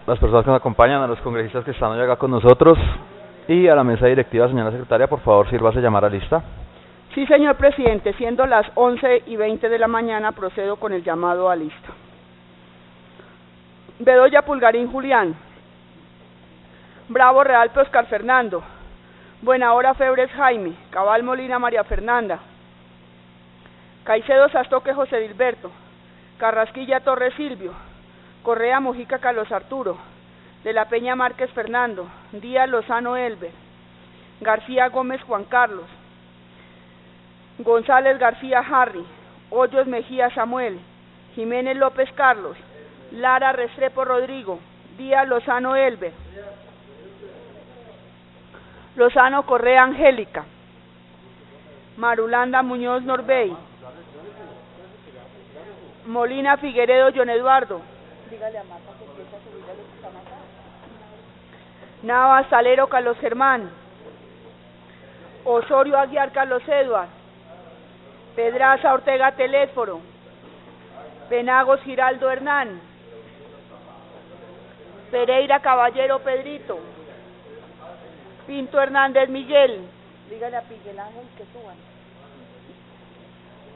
las personas que nos acompañan, a los congresistas que están hoy acá con nosotros y a la mesa directiva. Señora secretaria, por favor, sírvase a llamar a lista. Sí, señor presidente, siendo las 11:20 de la mañana, procedo con el llamado a lista. Bedoya Pulgarín Julián. Bravo Realpe Oscar Fernando. Buenahora Febres Jaime. Cabal Molina María Fernanda. Caicedo Sastoque José Dilberto. Carrasquilla Torres Silvio. Correa Mojica Carlos Arturo. De la Peña Márquez Fernando. Díaz Lozano Elber. García Gómez Juan Carlos. González García Harry. Hoyos Mejía Samuel. Jiménez López Carlos. Lara Restrepo Rodrigo. Díaz Lozano Elber. Lozano Correa Angélica. Marulanda Muñoz Norbey. Molina Figueredo John Eduardo. Dígale a Marta que empiece a subir a los que están acá. Navas Salero Carlos Germán. Osorio Aguiar Carlos Eduard. Pedraza Ortega Telésforo. Penagos Giraldo Hernán. Pereira Caballero Pedrito. Pinto Hernández Miguel. Dígale a Miguel Ángel que suban.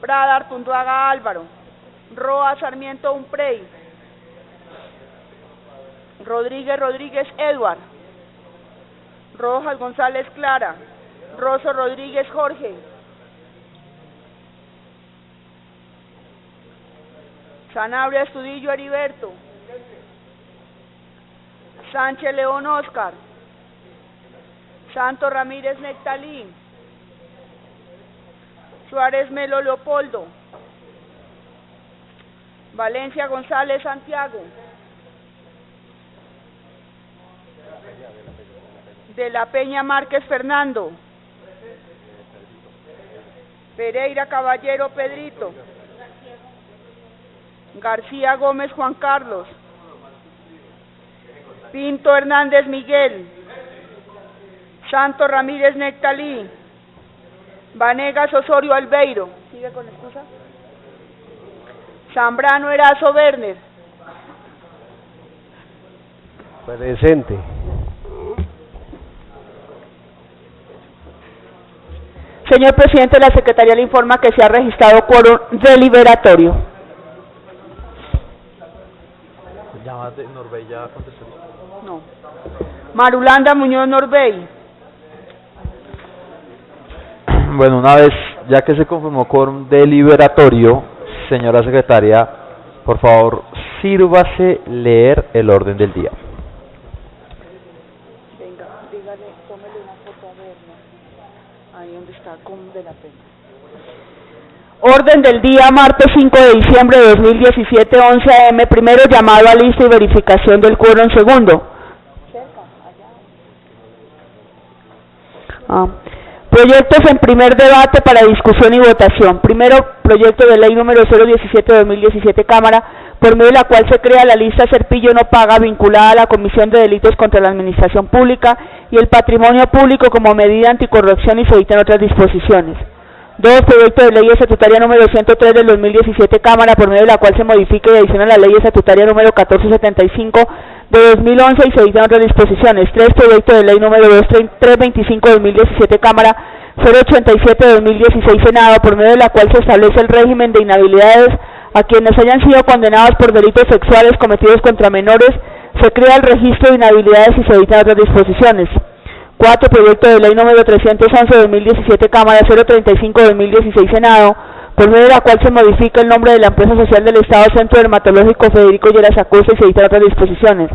Prada Artunduaga Álvaro. Roa Sarmiento Umprey. Rodríguez Edward. Rojas González Clara. Rosso Rodríguez Jorge. Sanabria Estudillo Heriberto. Sánchez León Oscar. Santos Ramírez Nectalí. Suárez Melo Leopoldo. Valencia González Santiago. De la Peña Márquez Fernando. Pereira Caballero Pedrito. García Gómez Juan Carlos. Pinto Hernández Miguel. Santos Ramírez Nectalí. Vanegas Osorio Albeiro. ¿Sigue con excusa? Zambrano Erazo Werner. Presente. Señor presidente, la secretaría le informa que se ha registrado quórum deliberatorio. ¿Llama de Norbey ya contestó? No. Marulanda Muñoz Norbey. Bueno, una vez ya que se confirmó quórum deliberatorio, señora secretaria, por favor, sírvase leer el orden del día. Venga, dígale, tómele una foto a verla. Ahí donde está, con de la Peña. Orden del día, martes 5 de diciembre de 2017, 11 a.m. Primero, llamado a lista y verificación del quórum. Segundo. Proyectos en primer debate para discusión y votación. Primero, proyecto de ley número 017 de 2017, Cámara, por medio de la cual se crea la lista Serpillo no paga vinculada a la Comisión de Delitos contra la Administración Pública y el Patrimonio Público como medida anticorrupción y se dictan otras disposiciones. Dos, proyecto de ley estatutaria número 103 del 2017, Cámara, por medio de la cual se modifica y adiciona la ley estatutaria número 1475 de 2011 y se dictan otras disposiciones. Tres, proyecto de ley número 325 de 2017, Cámara, 087 de 2016, Senado, por medio de la cual se establece el régimen de inhabilidades a quienes hayan sido condenados por delitos sexuales cometidos contra menores, se crea el registro de inhabilidades y se dictan otras disposiciones. 4, proyecto de ley número 311 de 2017, Cámara, 035 de 2016, Senado, por medio de la cual se modifica el nombre de la empresa social del Estado Centro Dermatológico Federico Lleras Acosta y se dictan otras disposiciones.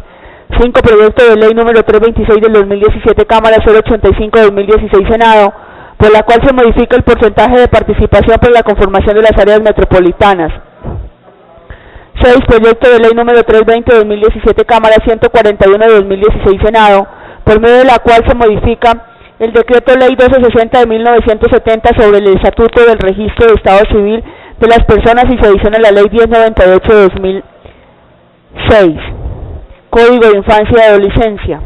5, proyecto de ley número 326 del 2017, Cámara, 085 de 2016, Senado, por la cual se modifica el porcentaje de participación para la conformación de las áreas metropolitanas. 6, proyecto de ley número 320 de 2017, Cámara, 141 de 2016, Senado, por medio de la cual se modifica el decreto ley 1260 de 1970 sobre el estatuto del registro de Estado Civil de las personas y se adiciona la ley 1098 de 2006, Código de Infancia y Adolescencia.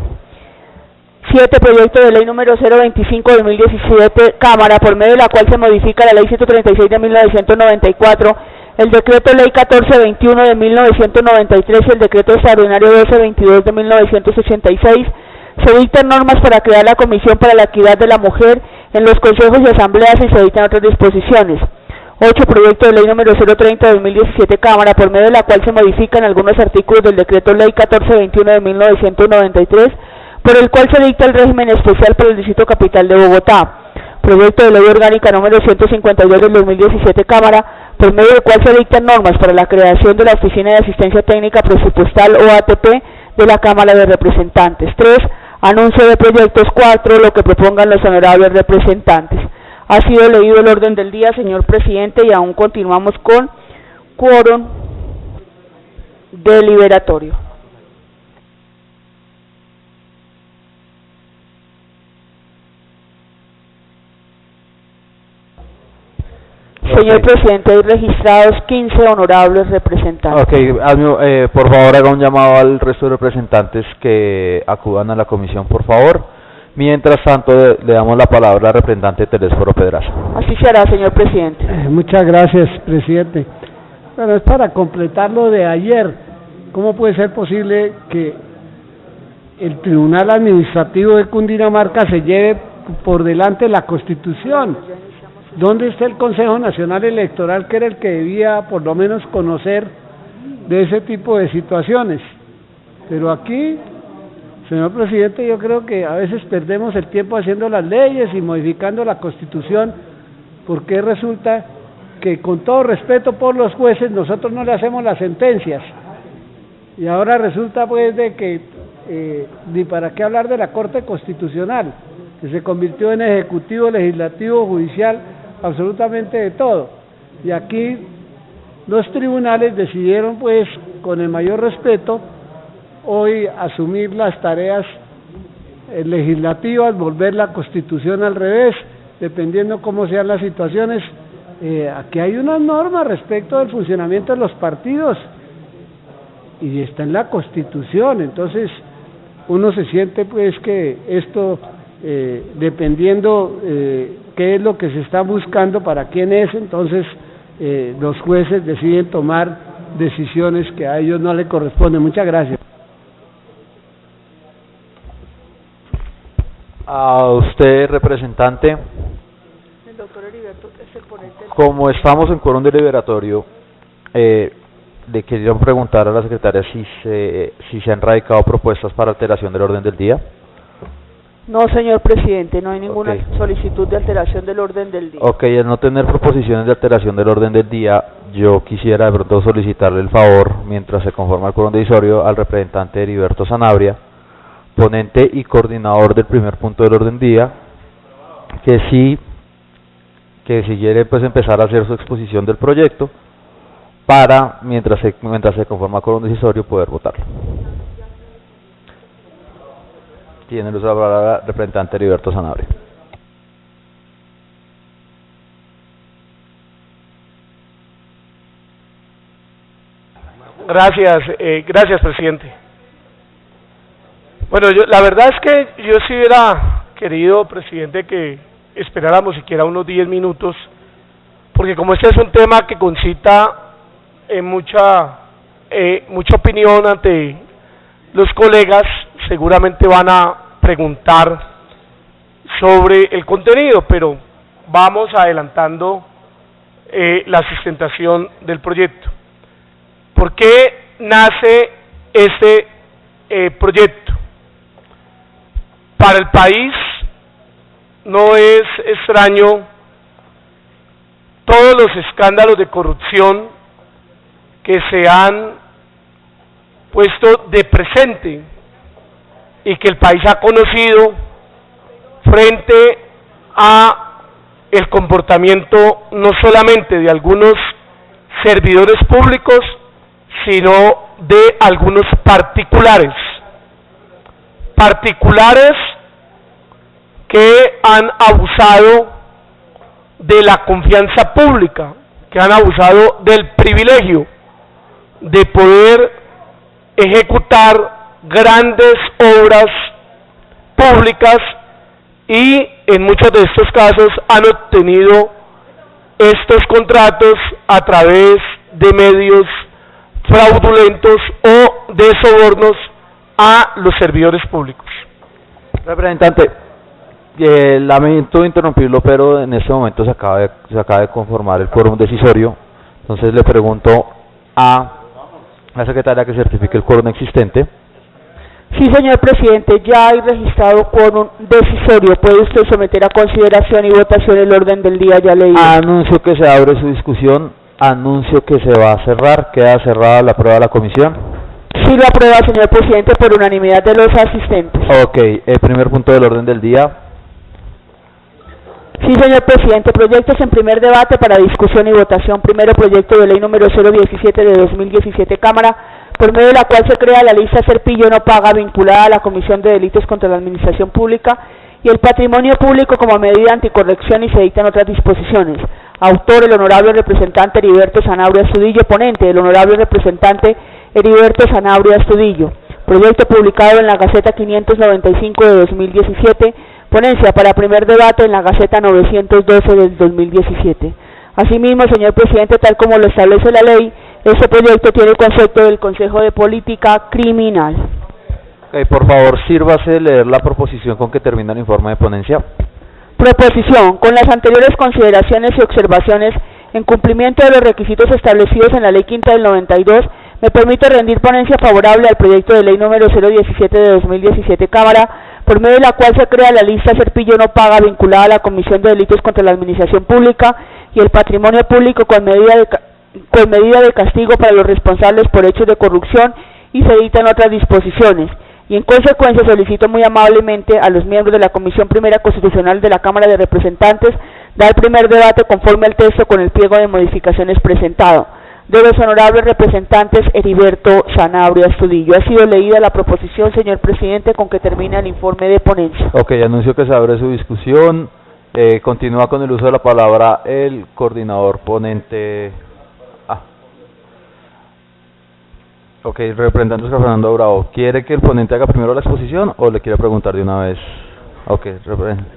7, proyecto de ley número 025 de 2017, Cámara, por medio de la cual se modifica la ley 136 de 1994, el Decreto Ley 1421 de 1993 y el Decreto Extraordinario 1222 de 1986, se dictan normas para crear la Comisión para la Equidad de la Mujer en los consejos y asambleas y se dictan otras disposiciones. 8. Proyecto de Ley número 030 de 2017 Cámara, por medio de la cual se modifican algunos artículos del Decreto Ley 1421 de 1993, por el cual se dicta el régimen especial para el Distrito Capital de Bogotá. Proyecto de Ley Orgánica número 152 del 2017 Cámara, por medio del cual se dictan normas para la creación de la Oficina de Asistencia Técnica Presupuestal o ATP de la Cámara de Representantes. 3. Anuncio de proyectos. 4. Lo que propongan los honorables representantes. Ha sido leído el orden del día, señor presidente, y aún continuamos con quórum deliberatorio. Señor presidente, hay registrados 15 honorables representantes. Ok, por favor haga un llamado al resto de representantes que acudan a la comisión, por favor. Mientras tanto, le damos la palabra al representante Telésforo Pedraza. Así se hará, señor presidente. Muchas gracias, presidente. Bueno, es para completar lo de ayer. ¿Cómo puede ser posible que el Tribunal Administrativo de Cundinamarca se lleve por delante la Constitución? ¿Dónde está el Consejo Nacional Electoral, que era el que debía por lo menos conocer de ese tipo de situaciones? Pero aquí, señor presidente, yo creo que a veces perdemos el tiempo haciendo las leyes y modificando la Constitución, porque resulta que, con todo respeto por los jueces, nosotros no le hacemos las sentencias. Y ahora resulta pues de que ni para qué hablar de la Corte Constitucional, que se convirtió en ejecutivo, legislativo, judicial, absolutamente de todo. Y aquí los tribunales decidieron pues, con el mayor respeto, hoy asumir las tareas legislativas, volver la Constitución al revés, dependiendo cómo sean las situaciones. Aquí hay una norma respecto del funcionamiento de los partidos y está en la Constitución. Entonces uno se siente pues que esto, dependiendo qué es lo que se está buscando, para quién es, entonces los jueces deciden tomar decisiones que a ellos no le corresponden. Muchas gracias. A usted, representante. El doctor Heriberto es el ponente. Como estamos en quórum deliberatorio, le quería preguntar a la secretaria si se han radicado propuestas para alteración del orden del día. No, señor presidente, no hay ninguna solicitud de alteración del orden del día. Ok, al no tener proposiciones de alteración del orden del día, yo quisiera de pronto solicitarle el favor, mientras se conforma el quórum decisorio, al representante Heriberto Sanabria, ponente y coordinador del primer punto del orden del día, que si quiere pues empezar a hacer su exposición del proyecto, para, mientras se conforma el quórum decisorio, poder votarlo. Tiene el uso de la palabra el representante Heriberto Sanabria. Gracias, presidente. Bueno, la verdad es que yo sí hubiera querido, presidente, que esperáramos siquiera unos 10 minutos, porque como este es un tema que concita mucha opinión ante los colegas, seguramente van a preguntar sobre el contenido, pero vamos adelantando la sustentación del proyecto. ¿Por qué nace este proyecto? Para el país no es extraño todos los escándalos de corrupción que se han puesto de presente y que el país ha conocido frente a el comportamiento no solamente de algunos servidores públicos, sino de algunos particulares que han abusado de la confianza pública, que han abusado del privilegio de poder ejecutar grandes obras públicas y en muchos de estos casos han obtenido estos contratos a través de medios fraudulentos o de sobornos a los servidores públicos. Representante, lamento interrumpirlo, pero en este momento se acaba de conformar el quórum decisorio, entonces le pregunto a la secretaria que certifique el quórum existente. Sí, señor presidente, ya hay registrado quórum decisorio. ¿Puede usted someter a consideración y votación el orden del día ya leído? Anuncio que se abre su discusión, anuncio que se va a cerrar, queda cerrada la prueba de la comisión. Sí, lo aprueba, señor presidente, por unanimidad de los asistentes. Ok, el primer punto del orden del día. Sí, señor presidente, proyectos en primer debate para discusión y votación. Primero, proyecto de ley número 017 de 2017, Cámara, por medio de la cual se crea la lista Serpillo no paga vinculada a la Comisión de Delitos contra la Administración Pública y el Patrimonio Público como medida anticorrección y se dictan otras disposiciones. Autor, el honorable representante Heriberto Sanabria Astudillo. Ponente, el honorable representante Heriberto Sanabria Astudillo. Proyecto publicado en la Gaceta 595 de 2017. Ponencia para primer debate en la Gaceta 912 del 2017. Asimismo, señor presidente, tal como lo establece la ley, este proyecto tiene el concepto del Consejo de Política Criminal. Ok, por favor, sírvase leer la proposición con que termina el informe de ponencia. Proposición. Con las anteriores consideraciones y observaciones, en cumplimiento de los requisitos establecidos en la Ley Quinta del 92, me permito rendir ponencia favorable al proyecto de ley número 017 de 2017, Cámara, por medio de la cual se crea la lista Serpillo no paga vinculada a la Comisión de Delitos contra la Administración Pública y el Patrimonio Público con medida de castigo para los responsables por hechos de corrupción y se dictan otras disposiciones. Y en consecuencia solicito muy amablemente a los miembros de la Comisión Primera Constitucional de la Cámara de Representantes dar primer debate conforme al texto con el pliego de modificaciones presentado. De los honorables representantes Heriberto Sanabria Astudillo. Ha sido leída la proposición, señor presidente, con que termina el informe de ponencia. Ok, anuncio que se abre su discusión. Continúa con el uso de la palabra el coordinador ponente. Ok, representante Oscar Fernando Bravo. ¿Quiere que el ponente haga primero la exposición o le quiere preguntar de una vez? Ok,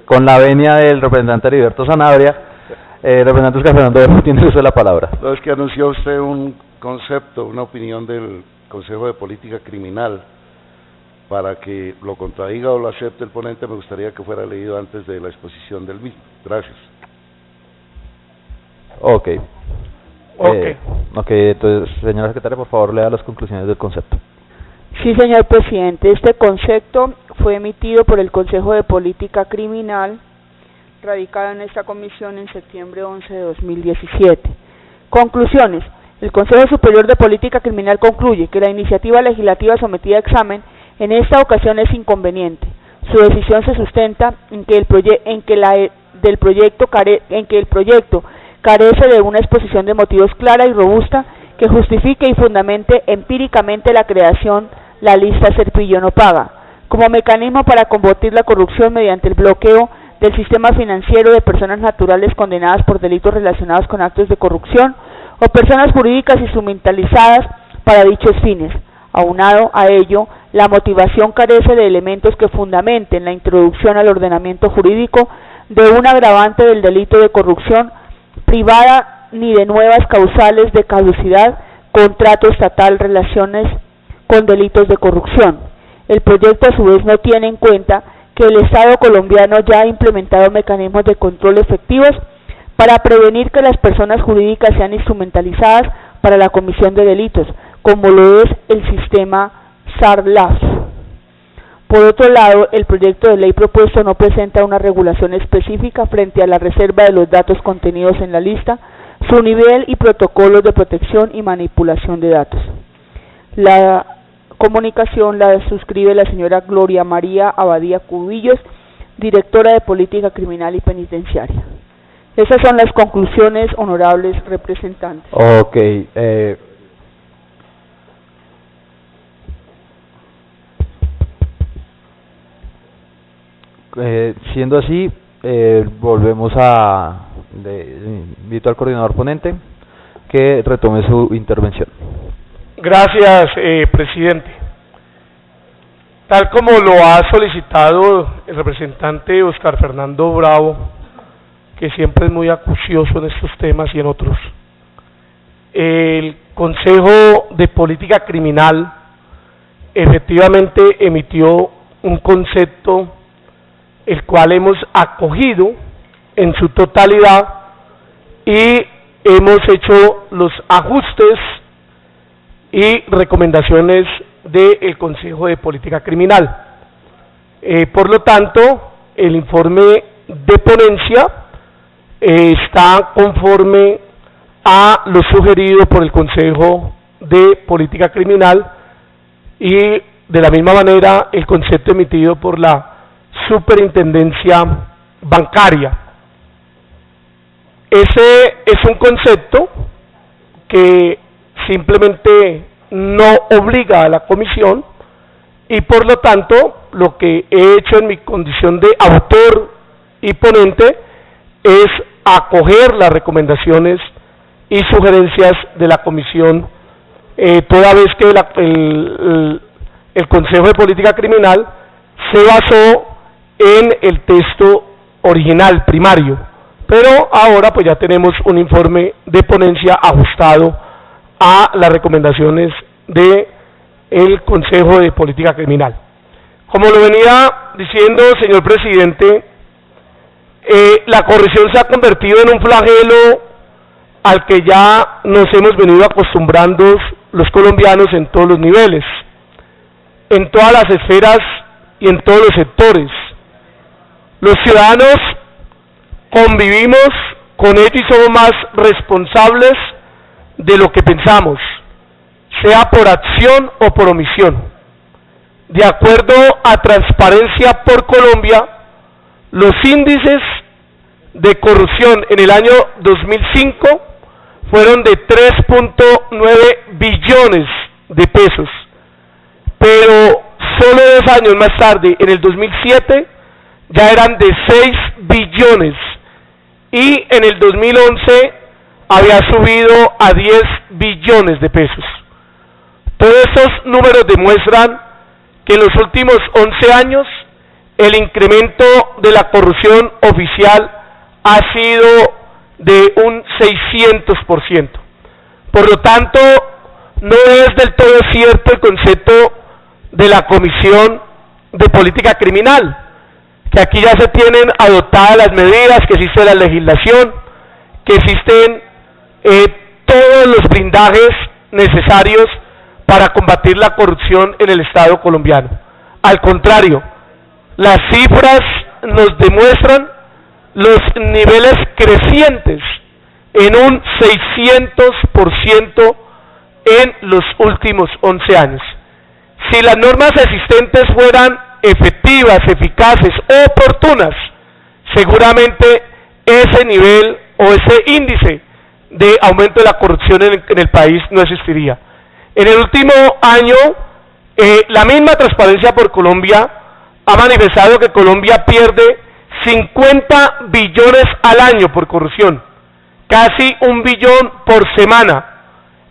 con la venia del representante Heriberto Sanabria, representante Oscar Fernando Bravo, tiene usted la palabra. No, es que anunció usted un concepto, una opinión del Consejo de Política Criminal. Para que lo contradiga o lo acepte el ponente, me gustaría que fuera leído antes de la exposición del mismo. Gracias. Ok. Entonces, señora secretaria, por favor, lea las conclusiones del concepto. Sí, señor presidente. Este concepto fue emitido por el Consejo de Política Criminal, radicado en esta comisión en septiembre 11 de 2017. Conclusiones. El Consejo Superior de Política Criminal concluye que la iniciativa legislativa sometida a examen en esta ocasión es inconveniente. Su decisión se sustenta en que el proyecto carece de una exposición de motivos clara y robusta que justifique y fundamente empíricamente la creación la lista Serpillo no paga, como mecanismo para combatir la corrupción mediante el bloqueo del sistema financiero de personas naturales condenadas por delitos relacionados con actos de corrupción o personas jurídicas instrumentalizadas para dichos fines. Aunado a ello, la motivación carece de elementos que fundamenten la introducción al ordenamiento jurídico de un agravante del delito de corrupción privada ni de nuevas causales de caducidad, contrato estatal, relaciones con delitos de corrupción. El proyecto a su vez no tiene en cuenta que el Estado colombiano ya ha implementado mecanismos de control efectivos para prevenir que las personas jurídicas sean instrumentalizadas para la comisión de delitos, como lo es el sistema SARLAF. Por otro lado, el proyecto de ley propuesto no presenta una regulación específica frente a la reserva de los datos contenidos en la lista, su nivel y protocolos de protección y manipulación de datos. La comunicación la suscribe la señora Gloria María Abadía Cubillos, directora de Política Criminal y Penitenciaria. Esas son las conclusiones, honorables representantes. Ok, siendo así, volvemos invito al coordinador ponente que retome su intervención. Gracias, presidente. Tal como lo ha solicitado el representante Oscar Fernando Bravo, que siempre es muy acucioso en estos temas y en otros, el Consejo de Política Criminal efectivamente emitió un concepto el cual hemos acogido en su totalidad y hemos hecho los ajustes y recomendaciones del Consejo de Política Criminal. Por lo tanto, el informe de ponencia está conforme a lo sugerido por el Consejo de Política Criminal y de la misma manera el concepto emitido por la Superintendencia Bancaria. Ese es un concepto que simplemente no obliga a la comisión y por lo tanto lo que he hecho en mi condición de autor y ponente es acoger las recomendaciones y sugerencias de la comisión, toda vez que el Consejo de Política Criminal se basó en el texto original primario, pero ahora pues ya tenemos un informe de ponencia ajustado a las recomendaciones de el Consejo de Política Criminal. Como lo venía diciendo, señor presidente, la corrupción se ha convertido en un flagelo al que ya nos hemos venido acostumbrando los colombianos en todos los niveles, en todas las esferas y en todos los sectores. Los ciudadanos convivimos con ello y somos más responsables de lo que pensamos, sea por acción o por omisión. De acuerdo a Transparencia por Colombia, los índices de corrupción en el año 2005 fueron de 3.9 billones de pesos, pero solo 2 años más tarde, en el 2007, ya eran de 6 billones y en el 2011 había subido a 10 billones de pesos. Todos estos números demuestran que en los últimos 11 años el incremento de la corrupción oficial ha sido de un 600%. Por lo tanto, no es del todo cierto el concepto de la Comisión de Política Criminal, que aquí ya se tienen adoptadas las medidas, que existe la legislación, que existen todos los blindajes necesarios para combatir la corrupción en el Estado colombiano. Al contrario, las cifras nos demuestran los niveles crecientes en un 600% en los últimos 11 años. Si las normas existentes fueran efectivas, eficaces, oportunas, seguramente ese nivel o ese índice de aumento de la corrupción en el país no existiría. En el último año, la misma Transparencia por Colombia ha manifestado que Colombia pierde 50 billones al año por corrupción, casi 1 billón por semana,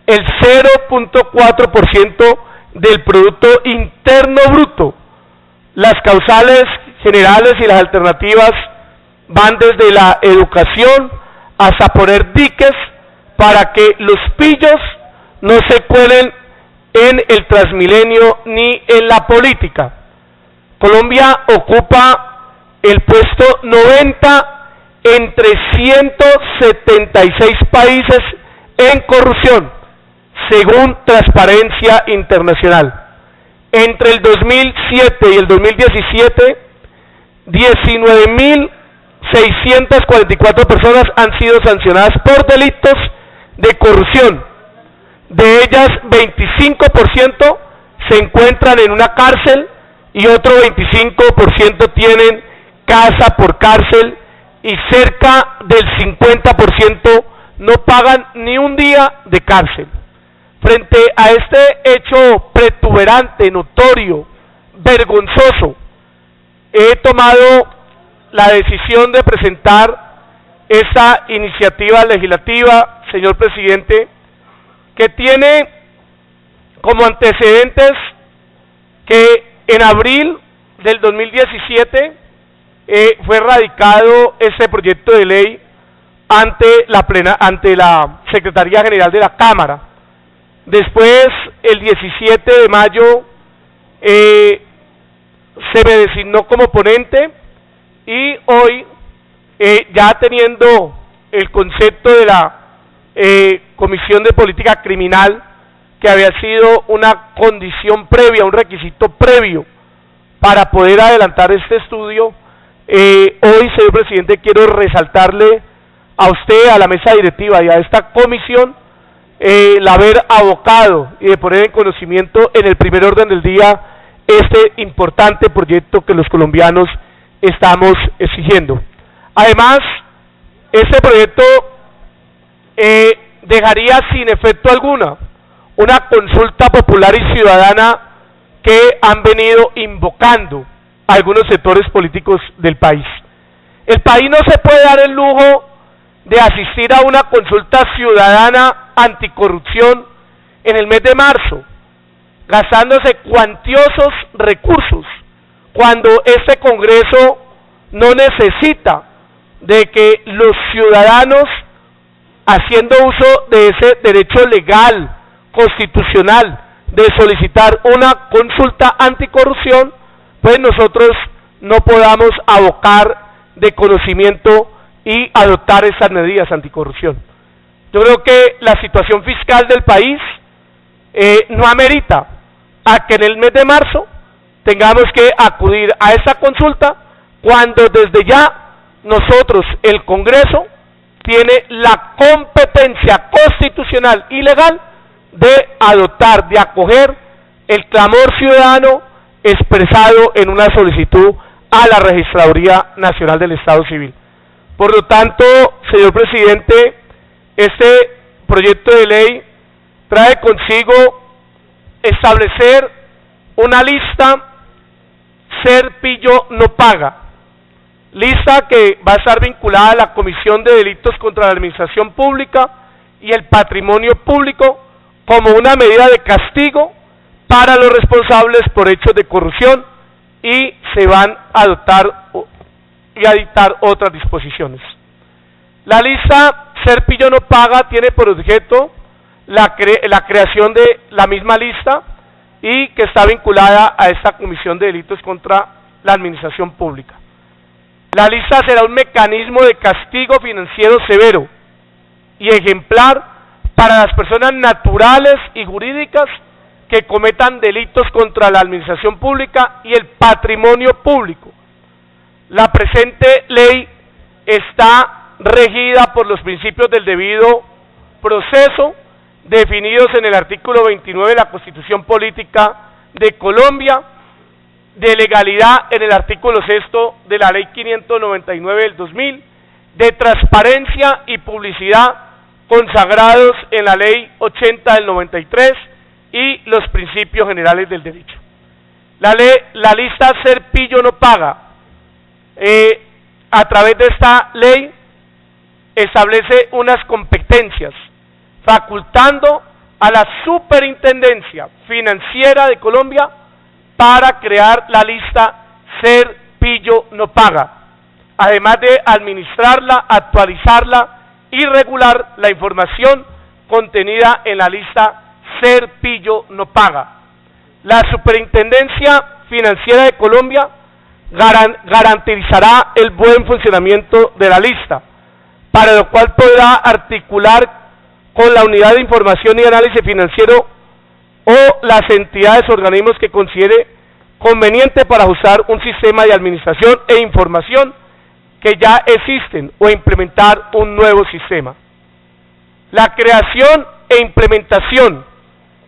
el 0.4% del Producto Interno Bruto. Las causales generales y las alternativas van desde la educación hasta poner diques para que los pillos no se cuelen en el Transmilenio ni en la política. Colombia ocupa el puesto 90 entre 176 países en corrupción, según Transparencia Internacional. Entre el 2007 y el 2017, 19.644 personas han sido sancionadas por delitos de corrupción. De ellas, 25% se encuentran en una cárcel y otro 25% tienen casa por cárcel y cerca del 50% no pagan ni un día de cárcel. Frente a este hecho protuberante, notorio, vergonzoso, he tomado la decisión de presentar esta iniciativa legislativa, señor presidente, que tiene como antecedentes que en abril del 2017 fue radicado este proyecto de ley ante la Secretaría General de la Cámara. Después, el 17 de mayo, se me designó como ponente, y hoy, ya teniendo el concepto de la Comisión de Política Criminal, que había sido una condición previa, un requisito previo para poder adelantar este estudio, hoy, señor presidente, quiero resaltarle a usted, a la mesa directiva y a esta comisión, el haber abocado y de poner en conocimiento en el primer orden del día este importante proyecto que los colombianos estamos exigiendo. Además, este proyecto dejaría sin efecto alguna una consulta popular y ciudadana que han venido invocando algunos sectores políticos del país. El país no se puede dar el lujo de asistir a una consulta ciudadana anticorrupción en el mes de marzo, gastándose cuantiosos recursos, cuando este Congreso no necesita de que los ciudadanos, haciendo uso de ese derecho legal, constitucional, de solicitar una consulta anticorrupción, pues nosotros no podamos abocar de conocimiento y adoptar esas medidas anticorrupción. Yo creo que la situación fiscal del país no amerita a que en el mes de marzo tengamos que acudir a esta consulta, cuando desde ya nosotros, el Congreso, tiene la competencia constitucional y legal de adoptar, de acoger el clamor ciudadano expresado en una solicitud a la Registraduría Nacional del Estado Civil. Por lo tanto, señor presidente, este proyecto de ley trae consigo establecer una lista Ser Pillo No Paga, lista que va a estar vinculada a la Comisión de Delitos contra la Administración Pública y el Patrimonio Público, como una medida de castigo para los responsables por hechos de corrupción, y se van a adoptar y a dictar otras disposiciones. La lista Ser Pillo No Paga tiene por objeto la creación de la misma lista, y que está vinculada a esta Comisión de Delitos contra la Administración Pública. La lista será un mecanismo de castigo financiero severo y ejemplar para las personas naturales y jurídicas que cometan delitos contra la administración pública y el patrimonio público. La presente ley está regida por los principios del debido proceso, definidos en el artículo 29 de la Constitución Política de Colombia, de legalidad en el artículo 6 de la Ley 599 del 2000, de transparencia y publicidad consagrados en la Ley 80 del 93 y los principios generales del derecho. La lista Ser Pillo No Paga, a través de esta ley, establece unas competencias, facultando a la Superintendencia Financiera de Colombia para crear la lista Ser Pillo No Paga, además de administrarla, actualizarla y regular la información contenida en la lista Ser Pillo No Paga. La Superintendencia Financiera de Colombia garantizará el buen funcionamiento de la lista, para lo cual podrá articular con la Unidad de Información y Análisis Financiero o las entidades o organismos que considere conveniente para ajustar un sistema de administración e información que ya existen o implementar un nuevo sistema. La creación e implementación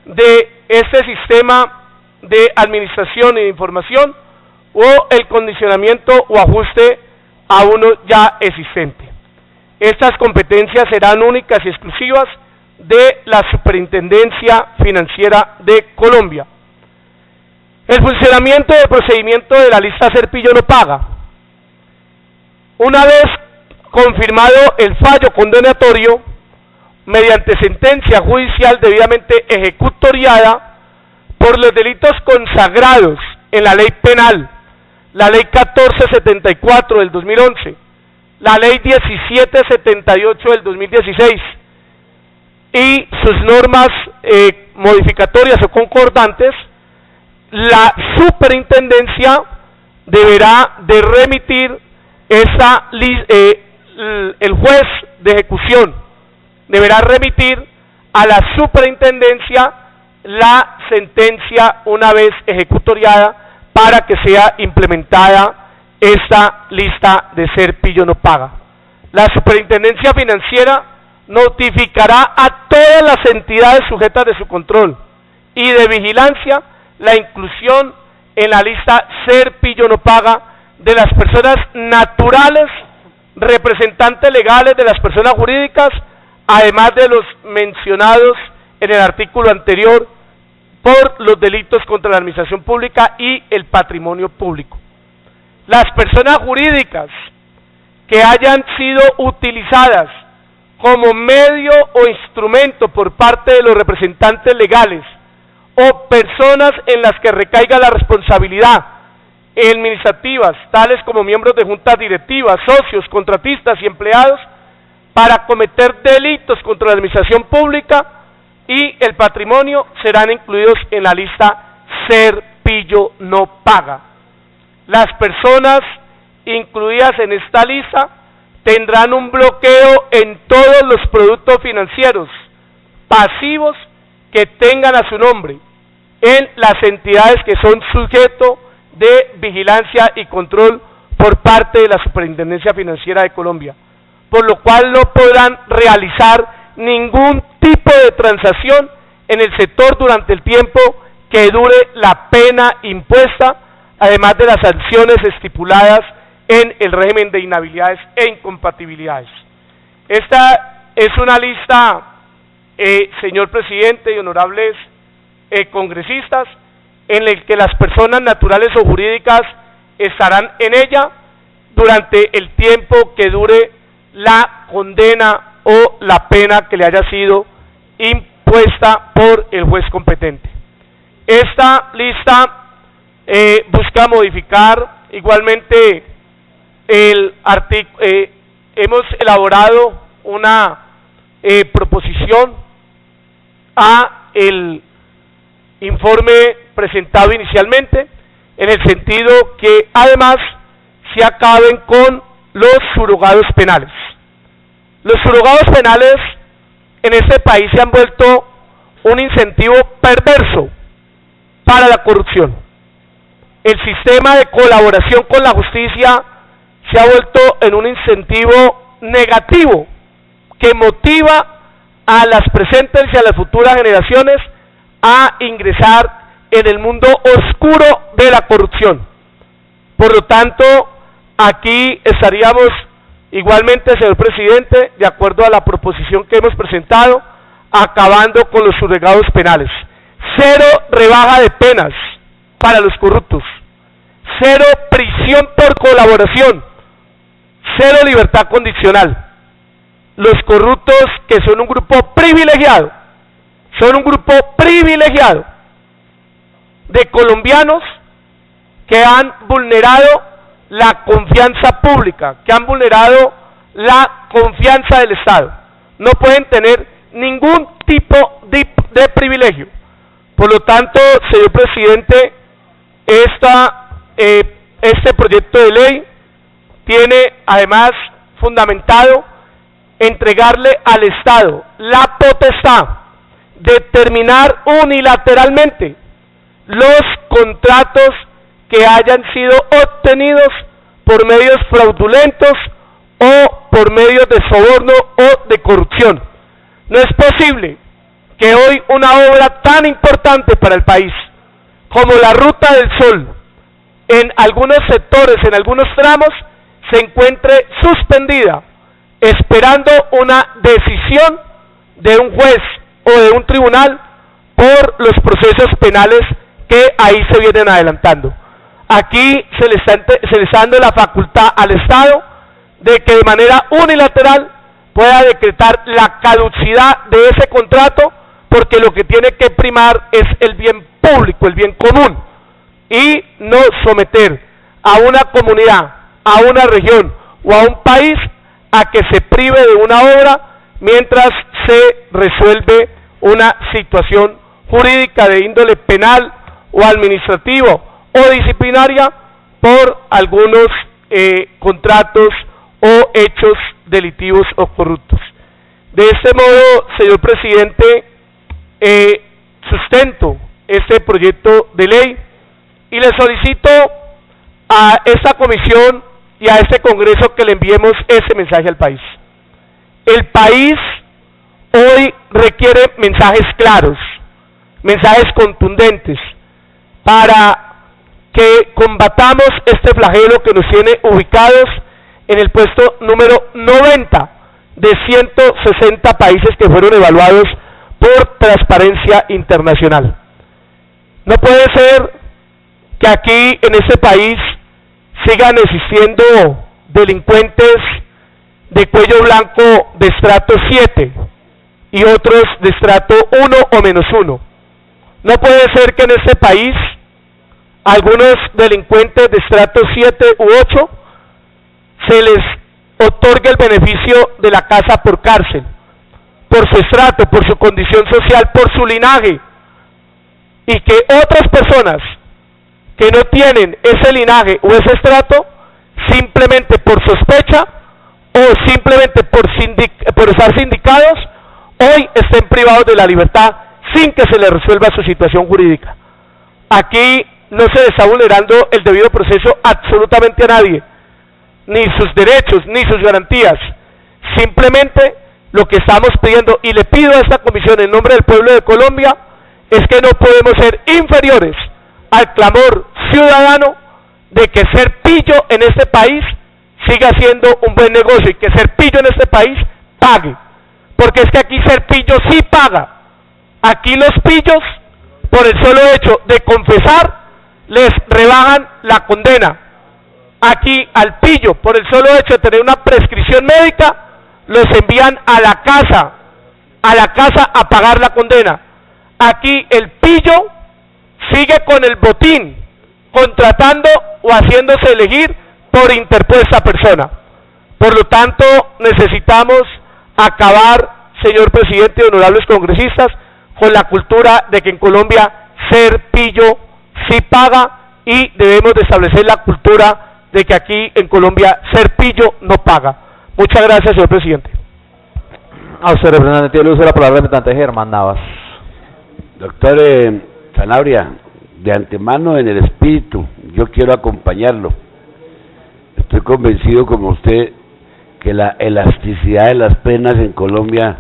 de este sistema de administración y de información, o el condicionamiento o ajuste a uno ya existente. Estas competencias serán únicas y exclusivas de la Superintendencia Financiera de Colombia. El funcionamiento del procedimiento de la lista Ser Pillo No Paga. Una vez confirmado el fallo condenatorio, mediante sentencia judicial debidamente ejecutoriada por los delitos consagrados en la Ley Penal, la Ley 1474 del 2011, la ley 1778 del 2016 y sus normas modificatorias o concordantes, la superintendencia deberá de remitir el juez de ejecución deberá remitir a la superintendencia la sentencia una vez ejecutoriada para que sea implementada esta lista de ser pillo no paga. La superintendencia financiera notificará a todas las entidades sujetas de su control y de vigilancia la inclusión en la lista ser pillo no paga de las personas naturales, representantes legales de las personas jurídicas, además de los mencionados en el artículo anterior por los delitos contra la administración pública y el patrimonio público. Las personas jurídicas que hayan sido utilizadas como medio o instrumento por parte de los representantes legales o personas en las que recaiga la responsabilidad administrativas, tales como miembros de juntas directivas, socios, contratistas y empleados, para cometer delitos contra la administración pública y el patrimonio, serán incluidos en la lista ser pillo no paga. Las personas incluidas en esta lista tendrán un bloqueo en todos los productos financieros pasivos que tengan a su nombre en las entidades que son sujeto de vigilancia y control por parte de la Superintendencia Financiera de Colombia, por lo cual no podrán realizar ningún tipo de transacción en el sector durante el tiempo que dure la pena impuesta, además de las sanciones estipuladas en el régimen de inhabilidades e incompatibilidades. Esta es una lista, señor presidente y honorables congresistas, en el que las personas naturales o jurídicas estarán en ella durante el tiempo que dure la condena o la pena que le haya sido impuesta por el juez competente. Esta lista busca modificar igualmente el artículo. Hemos elaborado una proposición a el informe presentado inicialmente, en el sentido que además se acaben con los surogados penales. Los surogados penales en este país se han vuelto un incentivo perverso para la corrupción. El sistema de colaboración con la justicia se ha vuelto en un incentivo negativo que motiva a las presentes y a las futuras generaciones a ingresar en el mundo oscuro de la corrupción. Por lo tanto, aquí estaríamos igualmente, señor presidente, de acuerdo a la proposición que hemos presentado, acabando con los surogados penales. Cero rebaja de penas para los corruptos, cero prisión por colaboración, cero libertad condicional. Los corruptos, que son un grupo privilegiado, de colombianos que han vulnerado la confianza pública, que han vulnerado la confianza del Estado, no pueden tener ningún tipo de privilegio. Por lo tanto, señor presidente, este proyecto de ley tiene además fundamentado entregarle al Estado la potestad de determinar unilateralmente los contratos que hayan sido obtenidos por medios fraudulentos o por medios de soborno o de corrupción. No es posible que hoy una obra tan importante para el país como la Ruta del Sol, en algunos sectores, en algunos tramos, se encuentre suspendida, esperando una decisión de un juez o de un tribunal por los procesos penales que ahí se vienen adelantando. Aquí se le está dando la facultad al Estado de que de manera unilateral pueda decretar la caducidad de ese contrato, porque lo que tiene que primar es el bien público, el bien común, y no someter a una comunidad, a una región o a un país a que se prive de una obra mientras se resuelve una situación jurídica de índole penal o administrativo o disciplinaria por algunos contratos o hechos delictivos o corruptos. De este modo, señor presidente, sustento este proyecto de ley y le solicito a esta comisión y a este Congreso que le enviemos ese mensaje al país. El país hoy requiere mensajes claros, mensajes contundentes, para que combatamos este flagelo que nos tiene ubicados en el puesto número 90 de 160 países que fueron evaluados por Transparencia Internacional. No puede ser que aquí en este país sigan existiendo delincuentes de cuello blanco de estrato 7 y otros de estrato 1 o -1. No puede ser que en este país algunos delincuentes de estrato 7 u 8 se les otorgue el beneficio de la casa por cárcel, por su estrato, por su condición social, por su linaje, y que otras personas que no tienen ese linaje o ese estrato, simplemente por sospecha o simplemente por estar sindicados, hoy estén privados de la libertad sin que se les resuelva su situación jurídica. Aquí no se le está vulnerando el debido proceso absolutamente a nadie, ni sus derechos, ni sus garantías. Simplemente lo que estamos pidiendo, y le pido a esta comisión en nombre del pueblo de Colombia, es que no podemos ser inferiores al clamor ciudadano de que ser pillo en este país siga siendo un buen negocio y que ser pillo en este país pague. Porque es que aquí ser pillo sí paga. Aquí los pillos, por el solo hecho de confesar, les rebajan la condena. Aquí al pillo, por el solo hecho de tener una prescripción médica, los envían a la casa a pagar la condena. Aquí el pillo sigue con el botín, contratando o haciéndose elegir por interpuesta persona. Por lo tanto, necesitamos acabar, señor presidente y honorables congresistas, con la cultura de que en Colombia ser pillo sí paga, y debemos de establecer la cultura de que aquí en Colombia ser pillo no paga. Muchas gracias, señor presidente. A usted, representante, yo le uso la palabra al representante Germán Navas. Doctor Sanabria, de antemano en el espíritu, yo quiero acompañarlo. Estoy convencido, como usted, que la elasticidad de las penas en Colombia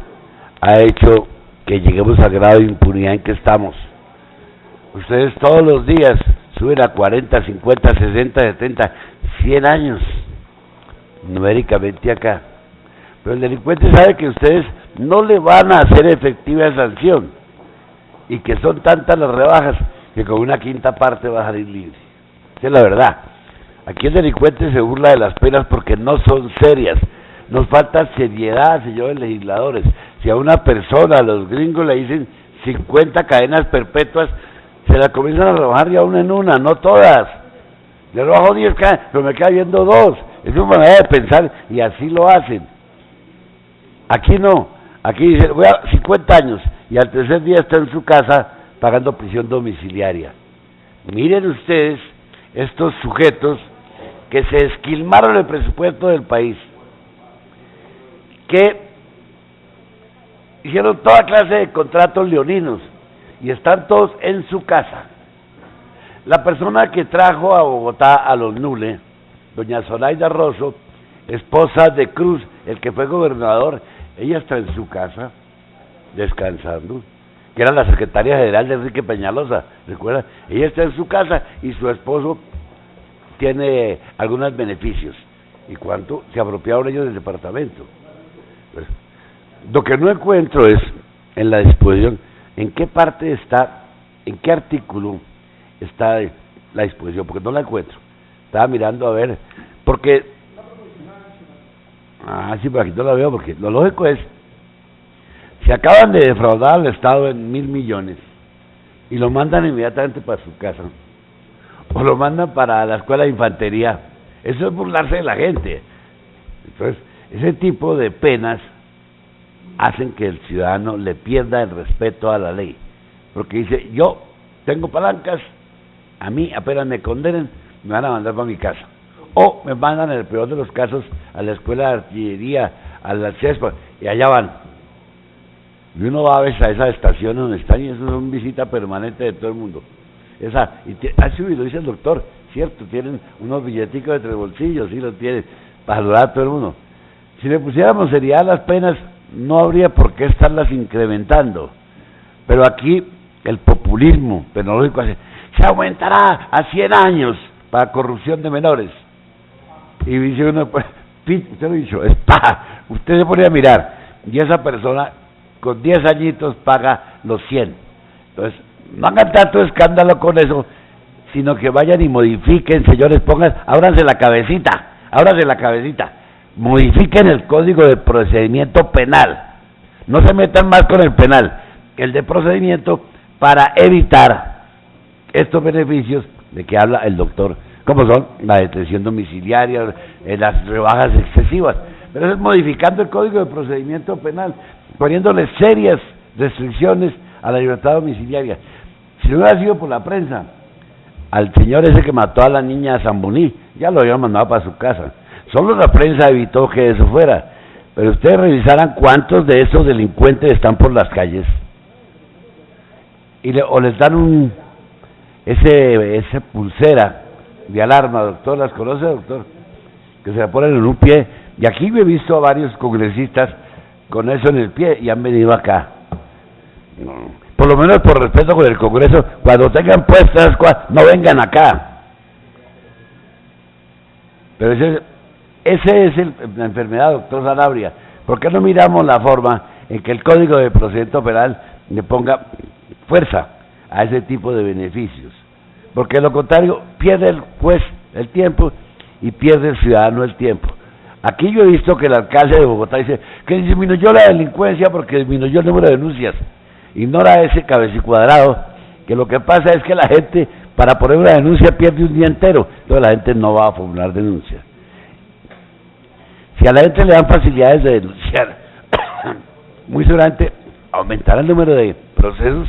ha hecho que lleguemos al grado de impunidad en que estamos. Ustedes todos los días suben a 40, 50, 60, 70, 100 años, numéricamente acá. Pero el delincuente sabe que ustedes no le van a hacer efectiva esa sanción, y que son tantas las rebajas que con una quinta parte va a salir libre. Esa es la verdad. Aquí el delincuente se burla de las penas porque no son serias. Nos falta seriedad, señores legisladores. Si a una persona, a los gringos le dicen 50 cadenas perpetuas, se la comienzan a rebajar ya una en una, no todas. Le rebajo 10 cadenas, pero me queda viendo 2. Es una manera de pensar y así lo hacen. Aquí no. Aquí dicen, voy a 50 años y al tercer día está en su casa pagando prisión domiciliaria. Miren ustedes estos sujetos que se esquilmaron el presupuesto del país, que hicieron toda clase de contratos leoninos y están todos en su casa. La persona que trajo a Bogotá a los Nule, doña Zoraida Rosso, esposa de Cruz, el que fue gobernador, ella está en su casa descansando, que era la secretaria general de Enrique Peñalosa, ¿recuerda? Ella está en su casa y su esposo tiene algunos beneficios. ¿Y cuánto se apropiaron ellos del departamento? Pues, lo que no encuentro es en la disposición, en qué parte está, en qué artículo está la disposición, porque no la encuentro. Estaba mirando a ver, porque sí, pero aquí no la veo, porque lo lógico es, si acaban de defraudar al Estado en 1.000 millones y lo mandan inmediatamente para su casa, o lo mandan para la escuela de infantería, eso es burlarse de la gente. Entonces, Ese tipo de penas hacen que el ciudadano le pierda el respeto a la ley, porque dice, yo tengo palancas, a mí apenas me condenen, me van a mandar para mi casa, o me mandan en el peor de los casos a la escuela de artillería, a la CESPA, y allá van. Y uno va a veces a esas estaciones donde están, y eso es una visita permanente de todo el mundo. Ha subido, dice el doctor, cierto, tienen unos billeticos de 3 bolsillos, sí lo tienen, para saludar a todo el mundo. Si le pusiéramos seriedad a las penas, no habría por qué estarlas incrementando. Pero aquí el populismo penológico hace, se aumentará a 100 años para corrupción de menores. Y dice uno, pues, usted lo ha dicho, es paja. Usted se pone a mirar, y esa persona con 10 añitos paga los 100. Entonces, no hagan tanto escándalo con eso, sino que vayan y modifiquen, señores, ábranse la cabecita, modifiquen el Código de Procedimiento Penal, no se metan más con el penal, el de procedimiento, para evitar estos beneficios de que habla el doctor, como son la detención domiciliaria, las rebajas excesivas, pero eso es modificando el Código de Procedimiento Penal, poniéndole serias restricciones a la libertad domiciliaria. Si no hubiera sido por la prensa, al señor ese que mató a la niña Zamboní, ya lo habían mandado para su casa. Solo la prensa evitó que eso fuera. Pero ustedes revisaran cuántos de esos delincuentes están por las calles. O les dan ese pulsera de alarma, doctor, ¿las conoce, doctor? Que se la ponen en un pie. Y aquí he visto a varios congresistas con eso en el pie y han venido acá. Por lo menos por respeto con el Congreso, cuando tengan puestas, no vengan acá. Pero ese es la enfermedad, doctor Sanabria. ¿Por qué no miramos la forma en que el Código de Procedimiento Penal le ponga fuerza a ese tipo de beneficios? Porque de lo contrario, pierde el juez el tiempo y pierde el ciudadano el tiempo. Aquí yo he visto que el alcalde de Bogotá dice que disminuyó la delincuencia porque disminuyó el número de denuncias. Ignora ese cabecicuadrado, que lo que pasa es que la gente, para poner una denuncia, pierde un día entero, entonces la gente no va a formular denuncia. Si a la gente le dan facilidades de denunciar, muy seguramente aumentará el número de procesos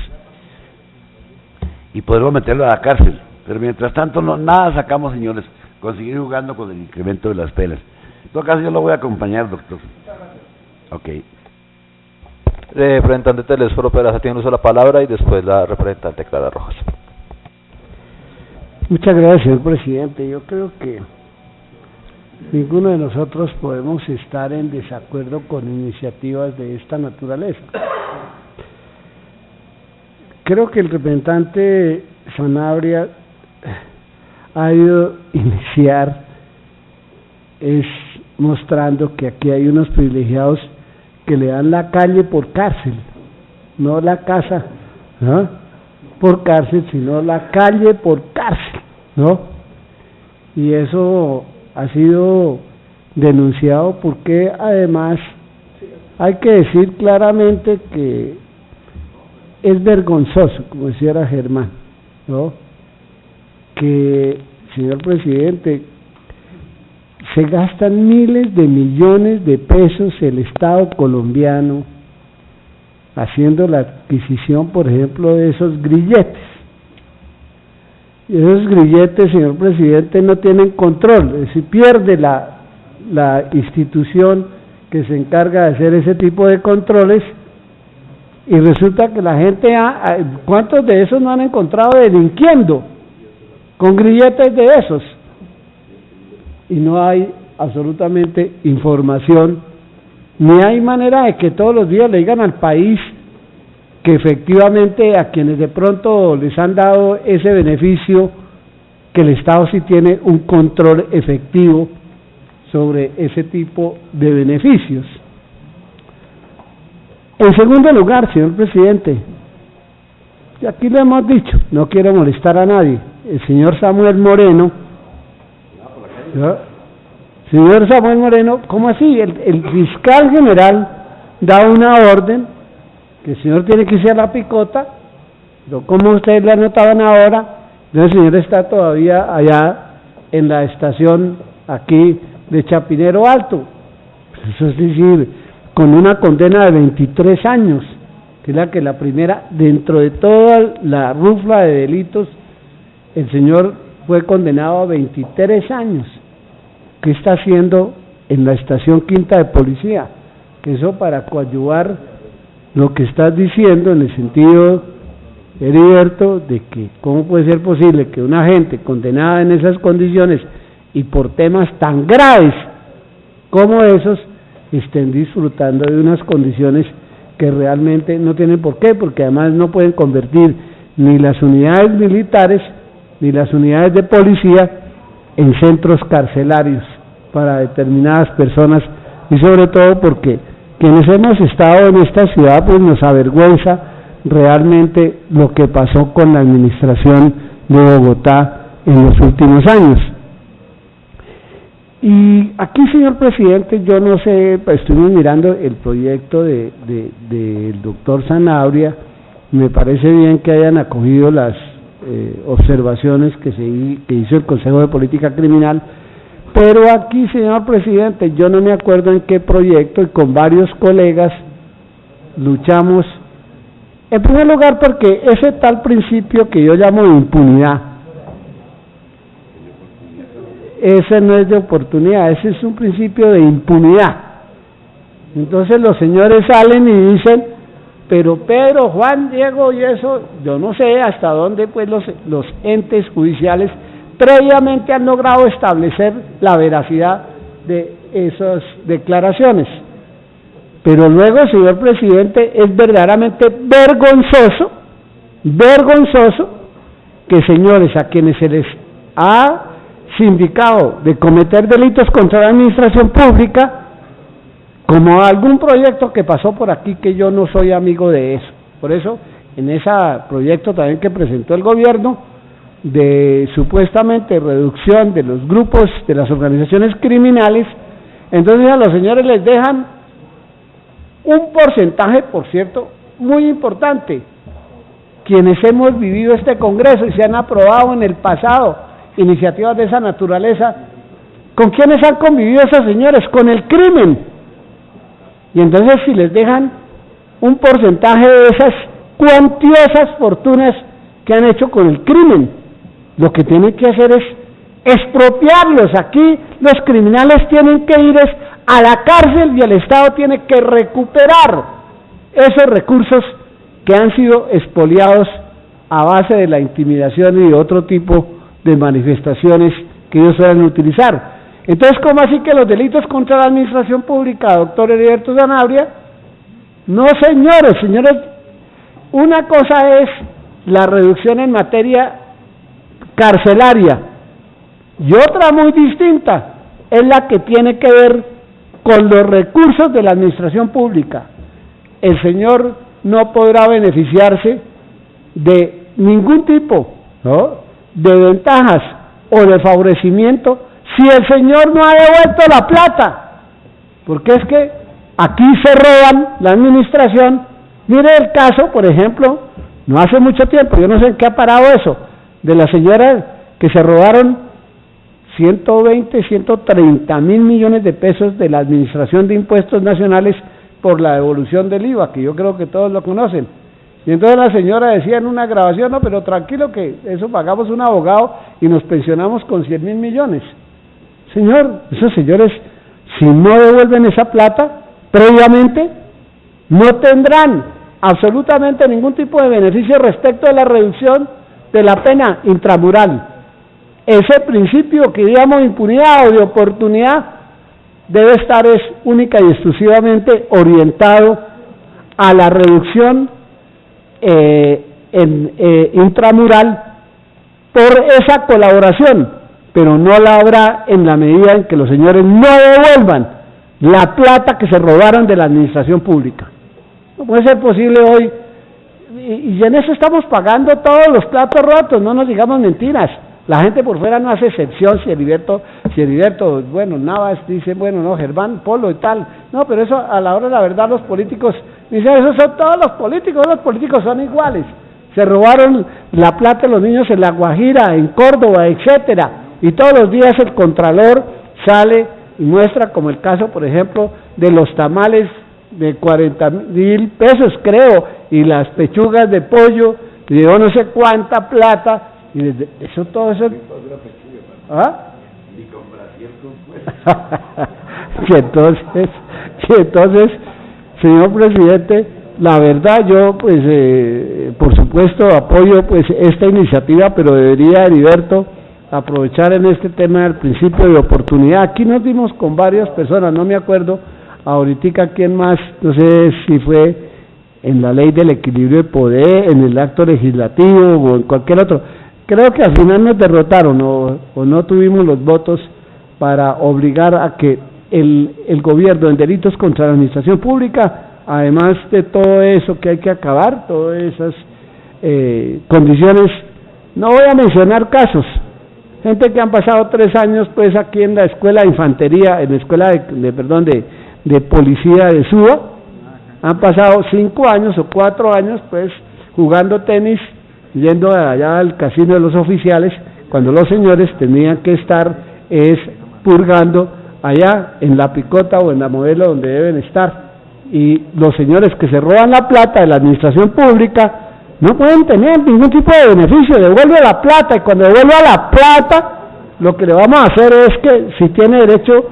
y podremos meterlo a la cárcel. Pero mientras tanto, nada sacamos, señores, con seguir jugando con el incremento de las penas. En todo caso, yo lo voy a acompañar, doctor. Ok. Representante Telesforo Peraza tiene uso de la palabra y después la representante Clara Rojas. Muchas gracias, señor presidente. Yo creo que ninguno de nosotros podemos estar en desacuerdo con iniciativas de esta naturaleza. Creo que el representante Sanabria ha ido a iniciar mostrando que aquí hay unos privilegiados que le dan la calle por cárcel, no la casa, ¿no?, por cárcel, sino la calle por cárcel, ¿no? Y eso ha sido denunciado porque además hay que decir claramente que es vergonzoso, como decía Germán, ¿no?, que, señor presidente, se gastan miles de millones de pesos el Estado colombiano haciendo la adquisición, por ejemplo, de esos grilletes. Y esos grilletes, señor presidente, no tienen control, es decir, pierde la institución que se encarga de hacer ese tipo de controles, y resulta que la gente, ¿cuántos de esos no han encontrado delinquiendo con grilletes de esos? Y no hay absolutamente información, ni hay manera de que todos los días le digan al país que efectivamente a quienes de pronto les han dado ese beneficio, que el Estado sí tiene un control efectivo sobre ese tipo de beneficios. En segundo lugar, señor presidente, y aquí lo hemos dicho, no quiero molestar a nadie, el señor Samuel Moreno, ¿no? Señor Samuel Moreno, ¿cómo así? El fiscal general da una orden que el señor tiene que irse a la picota, pero como ustedes la anotaban ahora, el señor está todavía allá en la estación aquí de Chapinero Alto. Eso es decir, con una condena de 23 años, que es la primera, dentro de toda la rufla de delitos, el señor fue condenado a 23 años. ¿Qué está haciendo en la estación Quinta de Policía? Que eso para coadyuvar lo que estás diciendo en el sentido, Heriberto, de que cómo puede ser posible que una gente condenada en esas condiciones y por temas tan graves como esos estén disfrutando de unas condiciones que realmente no tienen por qué, porque además no pueden convertir ni las unidades militares ni las unidades de policía en centros carcelarios para determinadas personas, y sobre todo porque quienes hemos estado en esta ciudad pues nos avergüenza realmente lo que pasó con la administración de Bogotá en los últimos años. Y aquí, señor presidente, yo no sé, estuvimos mirando el proyecto del doctor Sanabria. Me parece bien que hayan acogido las observaciones que hizo el Consejo de Política Criminal, pero aquí, señor presidente, yo no me acuerdo en qué proyecto, y con varios colegas luchamos, en primer lugar porque ese tal principio que yo llamo de impunidad, ese no es de oportunidad, ese es un principio de impunidad. Entonces los señores salen y dicen, pero Pedro, Juan, Diego y eso, yo no sé hasta dónde pues los entes judiciales previamente han logrado establecer la veracidad de esas declaraciones. Pero luego, señor presidente, es verdaderamente vergonzoso que señores a quienes se les ha sindicado de cometer delitos contra la administración pública, como algún proyecto que pasó por aquí, que yo no soy amigo de eso. Por eso, en ese proyecto también que presentó el gobierno, de supuestamente reducción de los grupos, de las organizaciones criminales, entonces a los señores les dejan un porcentaje, por cierto, muy importante. Quienes hemos vivido este Congreso y se han aprobado en el pasado iniciativas de esa naturaleza, ¿con quiénes han convivido esos señores? Con el crimen. Y entonces si les dejan un porcentaje de esas cuantiosas fortunas que han hecho con el crimen, lo que tienen que hacer es expropiarlos. Aquí los criminales tienen que ir a la cárcel y el Estado tiene que recuperar esos recursos que han sido expoliados a base de la intimidación y de otro tipo de manifestaciones que ellos suelen utilizar. Entonces, ¿cómo así que los delitos contra la administración pública, doctor Heriberto Sanabria? No, señores, una cosa es la reducción en materia carcelaria y otra muy distinta es la que tiene que ver con los recursos de la administración pública. El señor no podrá beneficiarse de ningún tipo, ¿no?, de ventajas o de favorecimiento si el señor no ha devuelto la plata, porque es que aquí se roban la administración. Mire el caso, por ejemplo, no hace mucho tiempo, yo no sé en qué ha parado eso, de la señora que se robaron 120, 130 mil millones de pesos de la Administración de Impuestos Nacionales por la devolución del IVA, que yo creo que todos lo conocen. Y entonces la señora decía en una grabación, no, pero tranquilo que eso pagamos un abogado y nos pensionamos con 100.000 millones. Señor, esos señores, si no devuelven esa plata previamente, no tendrán absolutamente ningún tipo de beneficio respecto de la reducción de la pena intramural. Ese principio que llamo impunidad o de oportunidad debe estar única y exclusivamente orientado a la reducción intramural por esa colaboración, pero no la habrá en la medida en que los señores no devuelvan la plata que se robaron de la administración pública. No puede ser posible hoy, y en eso estamos pagando todos los platos rotos, no nos digamos mentiras. La gente por fuera no hace excepción si Heriberto, bueno, Navas dice, bueno, no, Germán, Polo y tal. No, pero eso a la hora de la verdad los políticos dicen, esos son todos los políticos son iguales. Se robaron la plata de los niños en La Guajira, en Córdoba, etcétera. Y todos los días el Contralor sale y muestra como el caso, por ejemplo, de los tamales de 40.000 pesos, creo, y las pechugas de pollo, y de no sé cuánta plata, y desde eso todo eso... ¿Ah? y entonces, señor presidente, la verdad yo pues por supuesto apoyo pues esta iniciativa, pero debería Heriberto aprovechar en este tema del principio de oportunidad. Aquí nos dimos con varias personas, no me acuerdo ahorita quién más, no sé si fue en la ley del equilibrio de poder, en el acto legislativo o en cualquier otro. Creo que al final nos derrotaron o no tuvimos los votos para obligar a que el gobierno en delitos contra la administración pública, además de todo eso que hay que acabar, todas esas condiciones, no voy a mencionar casos, gente que han pasado 3 años pues aquí en la escuela de infantería, en la escuela de policía de Suba, han pasado 5 años o 4 años pues jugando tenis, yendo allá al casino de los oficiales, cuando los señores tenían que estar purgando allá en la Picota o en la Modelo donde deben estar, y los señores que se roban la plata de la administración pública no pueden tener ningún tipo de beneficio, devuelve la plata, y cuando devuelva la plata lo que le vamos a hacer es que si tiene derecho,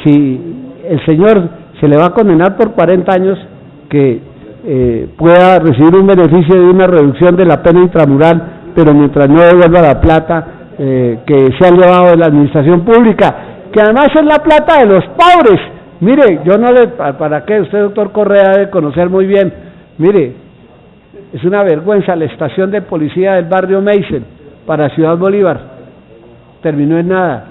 si el señor se le va a condenar por 40 años, que pueda recibir un beneficio de una reducción de la pena intramural, pero mientras no devuelva la plata que se ha llevado de la administración pública, que además es la plata de los pobres. Mire, yo no le, ¿para qué? Usted, doctor Correa, debe conocer muy bien. Mire, es una vergüenza la estación de policía del barrio Meisel para Ciudad Bolívar, terminó en nada.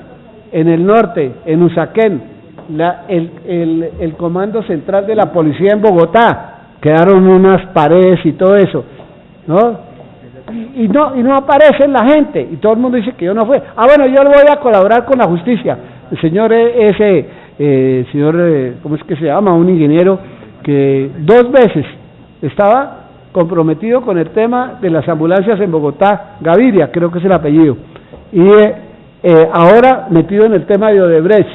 En el norte, en Usaquén, el comando central de la policía en Bogotá, quedaron unas paredes y todo eso, ¿no? Y no aparece la gente, y todo el mundo dice que yo no fui. Bueno, yo le voy a colaborar con la justicia. El señor ¿cómo es que se llama? Un ingeniero que 2 veces estaba comprometido con el tema de las ambulancias en Bogotá, Gaviria, creo que es el apellido, y ahora metido en el tema de Odebrecht.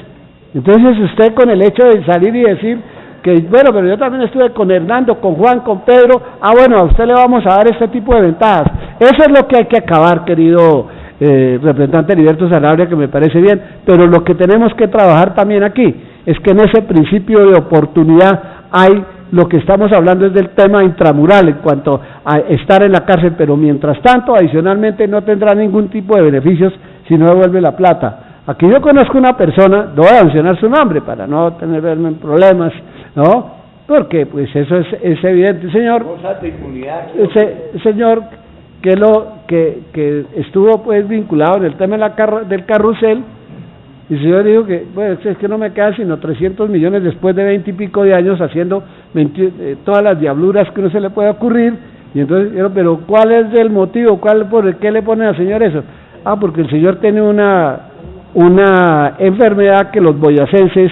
Entonces usted, con el hecho de salir y decir que, bueno, pero yo también estuve con Hernando, con Juan, con Pedro, bueno, a usted le vamos a dar este tipo de ventajas. Eso es lo que hay que acabar, querido representante Heriberto Sanabria, que me parece bien, pero lo que tenemos que trabajar también aquí es que en ese principio de oportunidad hay, lo que estamos hablando es del tema intramural en cuanto a estar en la cárcel, pero mientras tanto, adicionalmente, no tendrá ningún tipo de beneficios si no devuelve la plata. Aquí yo conozco una persona, no voy a mencionar su nombre para no tener problemas, ¿no? Porque pues eso es evidente, señor. Señor que estuvo pues vinculado en el tema del carrusel, y el señor dijo que, bueno, es que no me quedan sino 300 millones después de 20 y pico de años haciendo todas las diabluras que uno se le puede ocurrir. Y entonces, pero ¿cuál es el motivo? ¿Por qué le ponen al señor eso? Porque el señor tiene una enfermedad que los boyacenses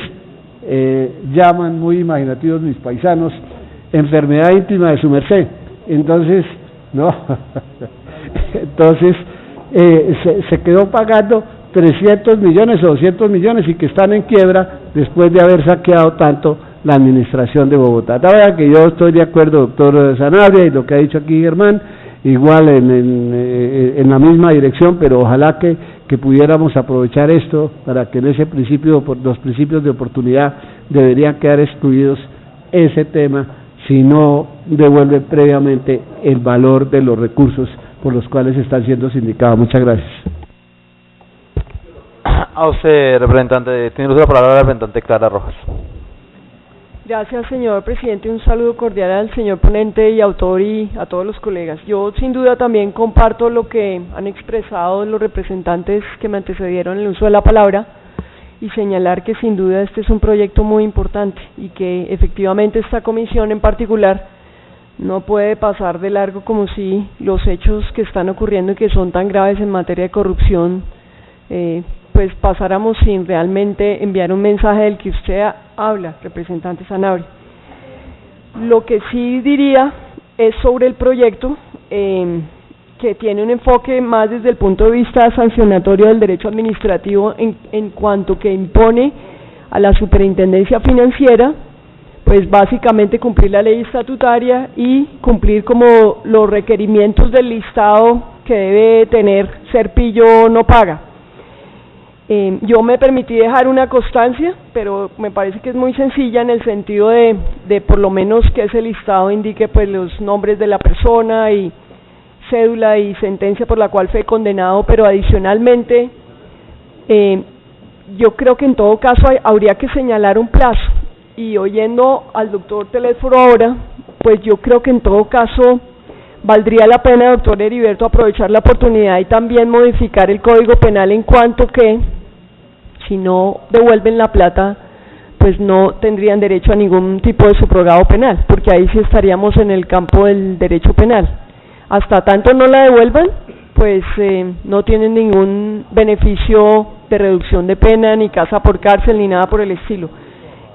llaman, muy imaginativos mis paisanos, enfermedad íntima de su merced. Entonces, no, entonces se quedó pagando 300 millones o 200 millones y que están en quiebra después de haber saqueado tanto la administración de Bogotá. La verdad que yo estoy de acuerdo, doctor Sanabria, y lo que ha dicho aquí Germán, igual en la misma dirección, pero ojalá que pudiéramos aprovechar esto para que en ese principio, los principios de oportunidad deberían quedar excluidos ese tema si no devuelve previamente el valor de los recursos por los cuales están siendo sindicados. Muchas gracias. A usted, representante, tiene usted la palabra, representante Clara Rojas. Gracias, señor presidente. Un saludo cordial al señor ponente y autor y a todos los colegas. Yo, sin duda, también comparto lo que han expresado los representantes que me antecedieron en el uso de la palabra, y señalar que, sin duda, este es un proyecto muy importante y que, efectivamente, esta comisión en particular no puede pasar de largo como si los hechos que están ocurriendo y que son tan graves en materia de corrupción pues pasáramos sin realmente enviar un mensaje del que usted habla, representante Sanabria. Lo que sí diría es sobre el proyecto, que tiene un enfoque más desde el punto de vista sancionatorio del derecho administrativo en cuanto que impone a la Superintendencia Financiera, pues básicamente cumplir la ley estatutaria y cumplir como los requerimientos del listado que debe tener Serpillo No Paga. Yo me permití dejar una constancia, pero me parece que es muy sencilla en el sentido de por lo menos que ese listado indique pues los nombres de la persona y cédula y sentencia por la cual fue condenado, pero adicionalmente yo creo que en todo caso habría que señalar un plazo, y oyendo al doctor Telésforo ahora, pues yo creo que en todo caso valdría la pena, doctor Heriberto, aprovechar la oportunidad y también modificar el Código Penal en cuanto que si no devuelven la plata, pues no tendrían derecho a ningún tipo de subrogado penal, porque ahí sí estaríamos en el campo del derecho penal. Hasta tanto no la devuelvan, pues no tienen ningún beneficio de reducción de pena, ni casa por cárcel, ni nada por el estilo.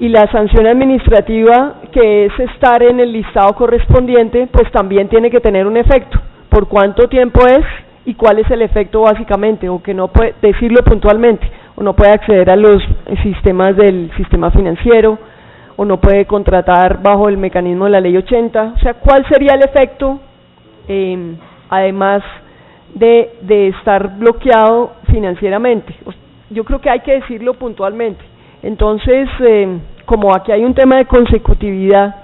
Y la sanción administrativa, que es estar en el listado correspondiente, pues también tiene que tener un efecto. ¿Por cuánto tiempo es y cuál es el efecto básicamente? O que no puede decirlo puntualmente, o no puede acceder a los sistemas del sistema financiero, o no puede contratar bajo el mecanismo de la ley 80, o sea, ¿cuál sería el efecto, además de estar bloqueado financieramente? Yo creo que hay que decirlo puntualmente. Entonces, como aquí hay un tema de consecutividad,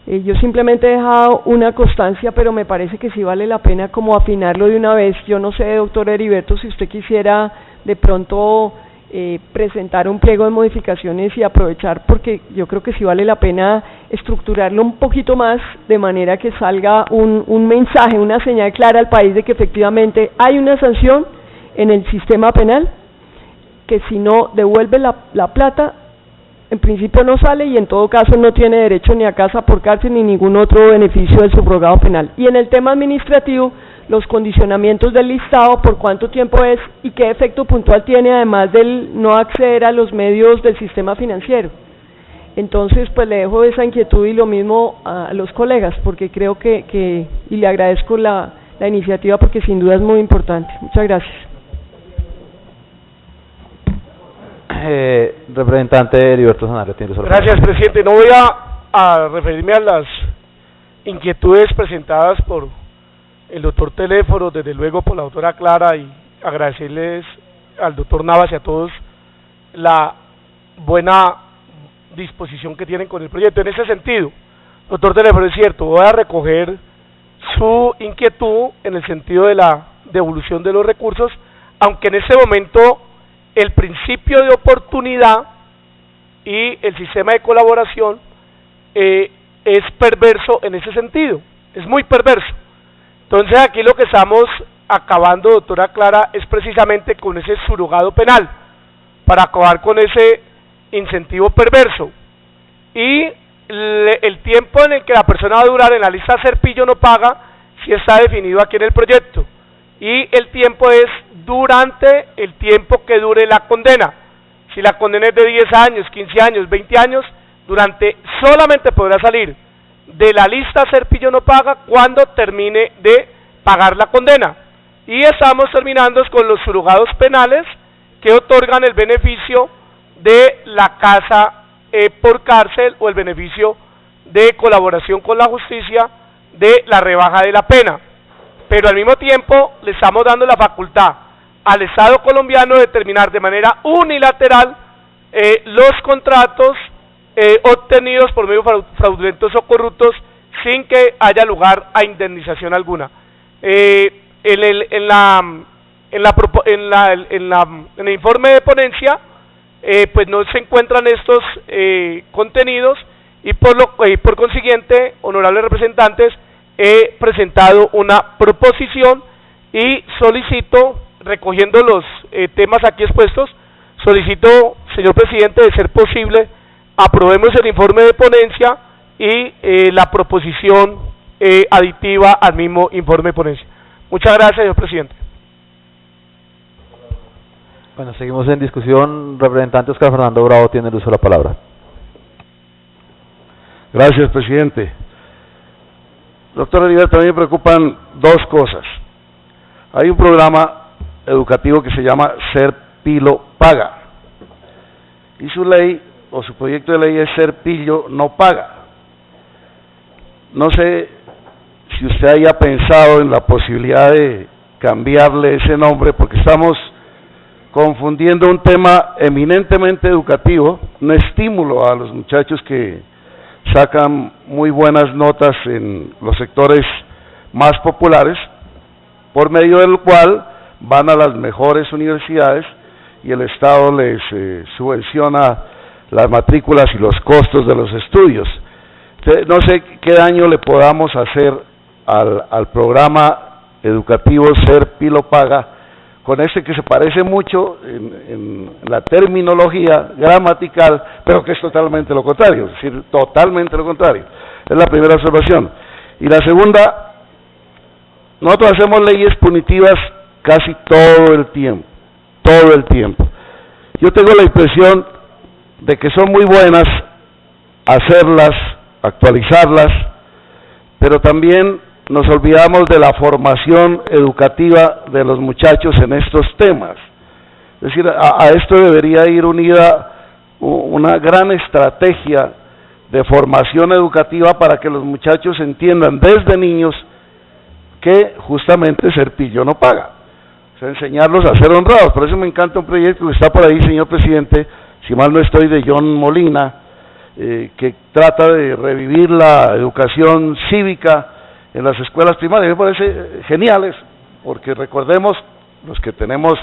yo simplemente he dejado una constancia, pero me parece que sí vale la pena como afinarlo de una vez. Yo no sé, doctor Heriberto, si usted quisiera de pronto presentar un pliego de modificaciones y aprovechar, porque yo creo que sí vale la pena estructurarlo un poquito más, de manera que salga un mensaje, una señal clara al país de que efectivamente hay una sanción en el sistema penal, que si no devuelve la plata, en principio no sale, y en todo caso no tiene derecho ni a casa por cárcel ni ningún otro beneficio del subrogado penal. Y en el tema administrativo, los condicionamientos del listado, por cuánto tiempo es y qué efecto puntual tiene, además del no acceder a los medios del sistema financiero. Entonces, pues le dejo esa inquietud y lo mismo a los colegas, porque creo que y le agradezco la iniciativa, porque sin duda es muy importante. Muchas gracias. Representante Heriberto Sanabria, tiene su palabra. Gracias, presidente. No voy a referirme a las inquietudes presentadas por el doctor Telésforo, desde luego por la doctora Clara, y agradecerles al doctor Navas y a todos la buena disposición que tienen con el proyecto. En ese sentido, doctor Telésforo, es cierto, voy a recoger su inquietud en el sentido de la devolución de los recursos, aunque en ese momento el principio de oportunidad y el sistema de colaboración es perverso en ese sentido, es muy perverso. Entonces aquí lo que estamos acabando, doctora Clara, es precisamente con ese surrogado penal, para acabar con ese incentivo perverso. Y el tiempo en el que la persona va a durar en la lista Serpillo No Paga, sí está definido aquí en el proyecto, y el tiempo es durante el tiempo que dure la condena. Si la condena es de 10 años, 15 años, 20 años, solamente podrá salir de la lista Serpillo No Paga cuando termine de pagar la condena. Y estamos terminando con los surrogados penales, que otorgan el beneficio de la casa por cárcel, o el beneficio de colaboración con la justicia, de la rebaja de la pena. Pero al mismo tiempo le estamos dando la facultad al Estado colombiano de determinar de manera unilateral los contratos obtenidos por medios fraudulentos o corruptos, sin que haya lugar a indemnización alguna. En el informe de ponencia pues no se encuentran estos contenidos, y por consiguiente, honorables representantes, he presentado una proposición y solicito, recogiendo los temas aquí expuestos, solicito, señor presidente, de ser posible, aprobemos el informe de ponencia y la proposición aditiva al mismo informe de ponencia. Muchas gracias, señor presidente. Bueno, seguimos en discusión. Representante Oscar Fernando Bravo tiene el uso de la palabra. Gracias, presidente. Doctor Heriberto, a mí me preocupan dos cosas. Hay un programa educativo que se llama Serpilo Paga, y su ley o su proyecto de ley es Ser Pillo No Paga. No sé si usted haya pensado en la posibilidad de cambiarle ese nombre, porque estamos confundiendo un tema eminentemente educativo, un estímulo a los muchachos que sacan muy buenas notas en los sectores más populares, por medio del cual van a las mejores universidades y el Estado les subvenciona las matrículas y los costos de los estudios. No sé qué daño le podamos hacer al programa educativo Ser Pillo Paga con que se parece mucho en la terminología gramatical, pero que es totalmente lo contrario, es decir, totalmente lo contrario. Es la primera observación. Y la segunda, nosotros hacemos leyes punitivas casi todo el tiempo. Yo tengo la impresión de que son muy buenas hacerlas, actualizarlas, pero también nos olvidamos de la formación educativa de los muchachos en estos temas. Es decir, a esto debería ir unida una gran estrategia de formación educativa para que los muchachos entiendan desde niños que justamente ser pillo no paga. O sea, enseñarlos a ser honrados. Por eso me encanta un proyecto que está por ahí, señor presidente, si mal no estoy, de John Molina, que trata de revivir la educación cívica en las escuelas primarias. Me parece geniales, porque recordemos, los que tenemos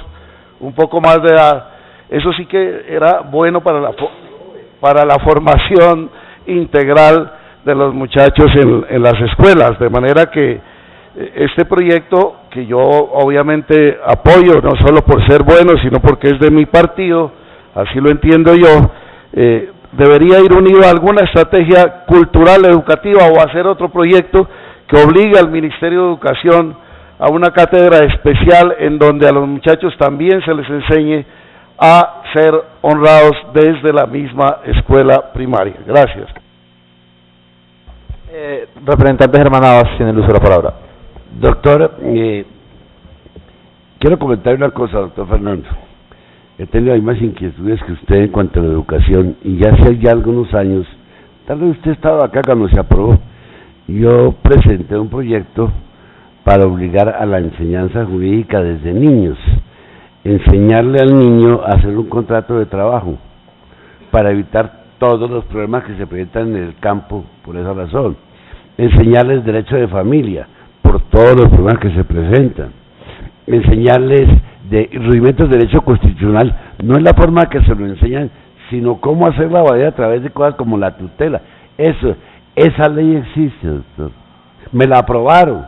un poco más de edad, eso sí que era bueno para la formación integral de los muchachos en las escuelas, de manera que este proyecto, que yo obviamente apoyo, no solo por ser bueno, sino porque es de mi partido, así lo entiendo yo, debería ir unido a alguna estrategia cultural educativa o hacer otro proyecto que obligue al Ministerio de Educación a una cátedra especial en donde a los muchachos también se les enseñe a ser honrados desde la misma escuela primaria. Gracias. Representante Germán Navas tiene el uso de la palabra. Doctor, quiero comentar una cosa, doctor Fernando. He tenido las mismas inquietudes que usted en cuanto a la educación, y ya hace ya algunos años, tal vez usted estaba acá cuando se aprobó, yo presenté un proyecto para obligar a la enseñanza jurídica desde niños, enseñarle al niño a hacer un contrato de trabajo, para evitar todos los problemas que se presentan en el campo por esa razón, enseñarles derecho de familia, por todos los problemas que se presentan, enseñarles de rudimentos de derecho constitucional, no es la forma que se lo enseñan, sino cómo hacer la valía a través de cosas como la tutela. Esa ley existe, doctor. Me la aprobaron.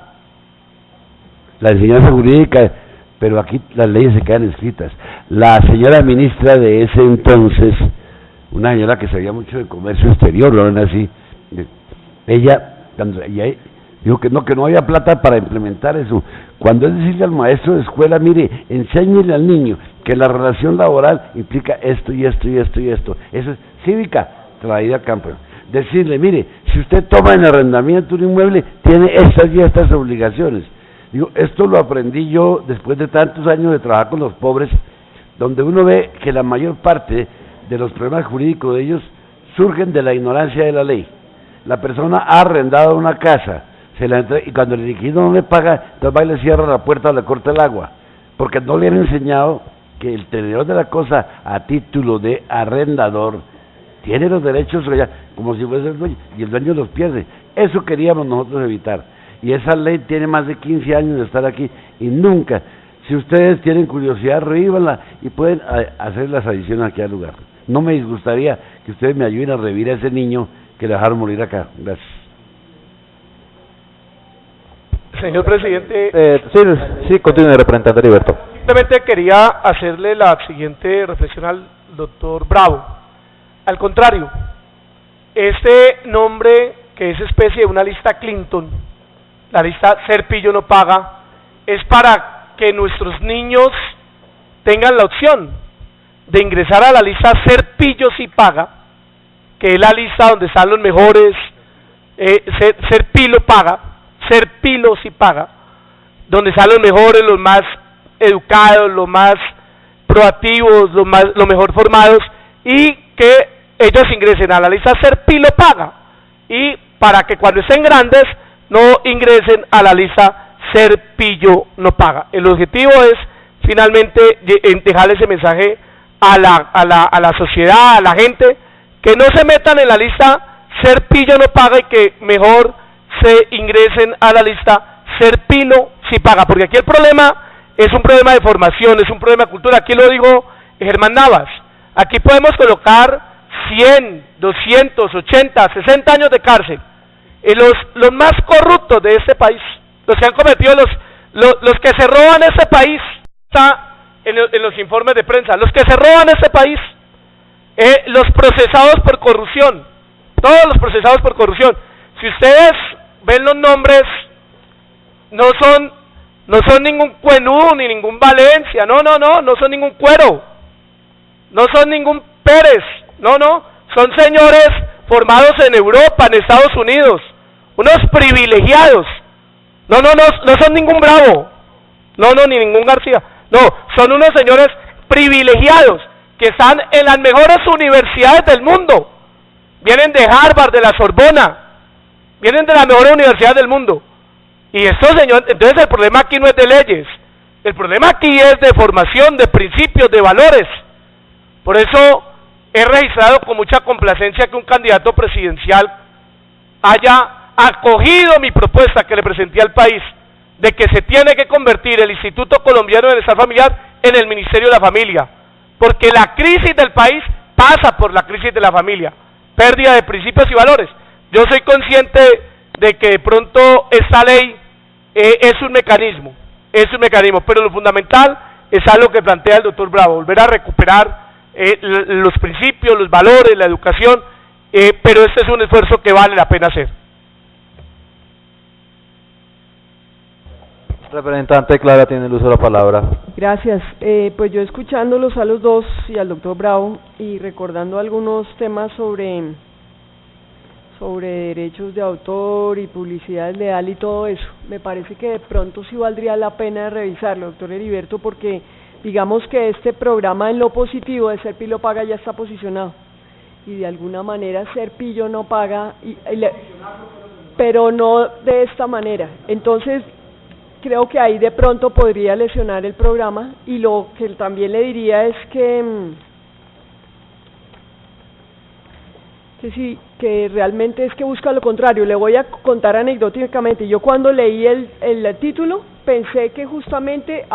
La enseñanza jurídica, pero aquí las leyes se quedan escritas. La señora ministra de ese entonces, una señora que sabía mucho de comercio exterior, lo ven así, ella dijo que no había plata para implementar eso. Cuando es decirle al maestro de escuela, mire, enséñele al niño que la relación laboral implica esto y esto y esto y esto. Eso es cívica traída al campo. Decirle, mire, si usted toma en arrendamiento un inmueble, tiene estas y estas obligaciones. Digo, esto lo aprendí yo después de tantos años de trabajar con los pobres, donde uno ve que la mayor parte de los problemas jurídicos de ellos surgen de la ignorancia de la ley. La persona ha arrendado una casa, y cuando el inquilino no le paga, entonces va y le cierra la puerta o le corta el agua, porque no le han enseñado que el tenedor de la cosa a título de arrendador tiene los derechos como si fuese el dueño, y el dueño los pierde. Eso queríamos nosotros evitar, y esa ley tiene más de 15 años de estar aquí, y nunca, si ustedes tienen curiosidad, revívanla, y pueden hacer las adiciones aquí al lugar. No me disgustaría que ustedes me ayuden a revivir a ese niño que le dejaron morir acá. Gracias. Señor presidente. Sí, continúe, representante Heriberto. Simplemente quería hacerle la siguiente reflexión al doctor Bravo. Al contrario, este nombre, que es especie de una lista Clinton, la lista Ser Pillo No Paga, es para que nuestros niños tengan la opción de ingresar a la lista Ser Pillo Si Paga, que es la lista donde están los mejores, Ser Pillo Paga, Ser Pillo Si Paga, donde están los mejores, los más educados, los más proactivos, los mejor formados, y que ellos ingresen a la lista Serpilo paga, y para que cuando estén grandes no ingresen a la lista Serpillo no paga. El objetivo es finalmente dejar ese mensaje a la sociedad, a la gente, que no se metan en la lista Serpillo no paga y que mejor se ingresen a la lista Serpilo sí paga, porque aquí el problema es un problema de formación, es un problema de cultura. Aquí lo dijo Germán Navas, aquí podemos colocar 100, 200, 80, 60 años de cárcel. Los más corruptos de este país, los que han cometido los que se roban este país, está en los informes de prensa, los que se roban este país, los procesados por corrupción, todos los procesados por corrupción. Si ustedes ven los nombres, no son ningún Cuenú ni ningún Valencia, no son ningún Cuero, no son ningún Pérez, no, son señores formados en Europa, en Estados Unidos, unos privilegiados, no son ningún Bravo, ni ningún García, no, son unos señores privilegiados que están en las mejores universidades del mundo, vienen de Harvard, de la Sorbona, vienen de las mejores universidades del mundo, y estos señores, entonces el problema aquí no es de leyes, el problema aquí es de formación, de principios, de valores. Por eso he registrado con mucha complacencia que un candidato presidencial haya acogido mi propuesta que le presenté al país de que se tiene que convertir el Instituto Colombiano de Bienestar Familiar en el Ministerio de la Familia, porque la crisis del país pasa por la crisis de la familia, pérdida de principios y valores. Yo soy consciente de que de pronto esta ley es un mecanismo, pero lo fundamental es algo que plantea el doctor Bravo, volver a recuperar los principios, los valores, la educación, pero este es un esfuerzo que vale la pena hacer. Representante Clara, tiene el uso de la palabra. Gracias. Pues yo escuchándolos a los dos y al doctor Bravo y recordando algunos temas sobre derechos de autor y publicidad leal y todo eso, me parece que de pronto sí valdría la pena revisarlo, doctor Heriberto, porque digamos que este programa en lo positivo de Serpilo paga ya está posicionado y de alguna manera Serpillo no paga, pero no de esta manera. Entonces creo que ahí de pronto podría lesionar el programa, y lo que también le diría es que sí, que realmente es que busca lo contrario. Le voy a contar anecdóticamente, yo cuando leí el título pensé que justamente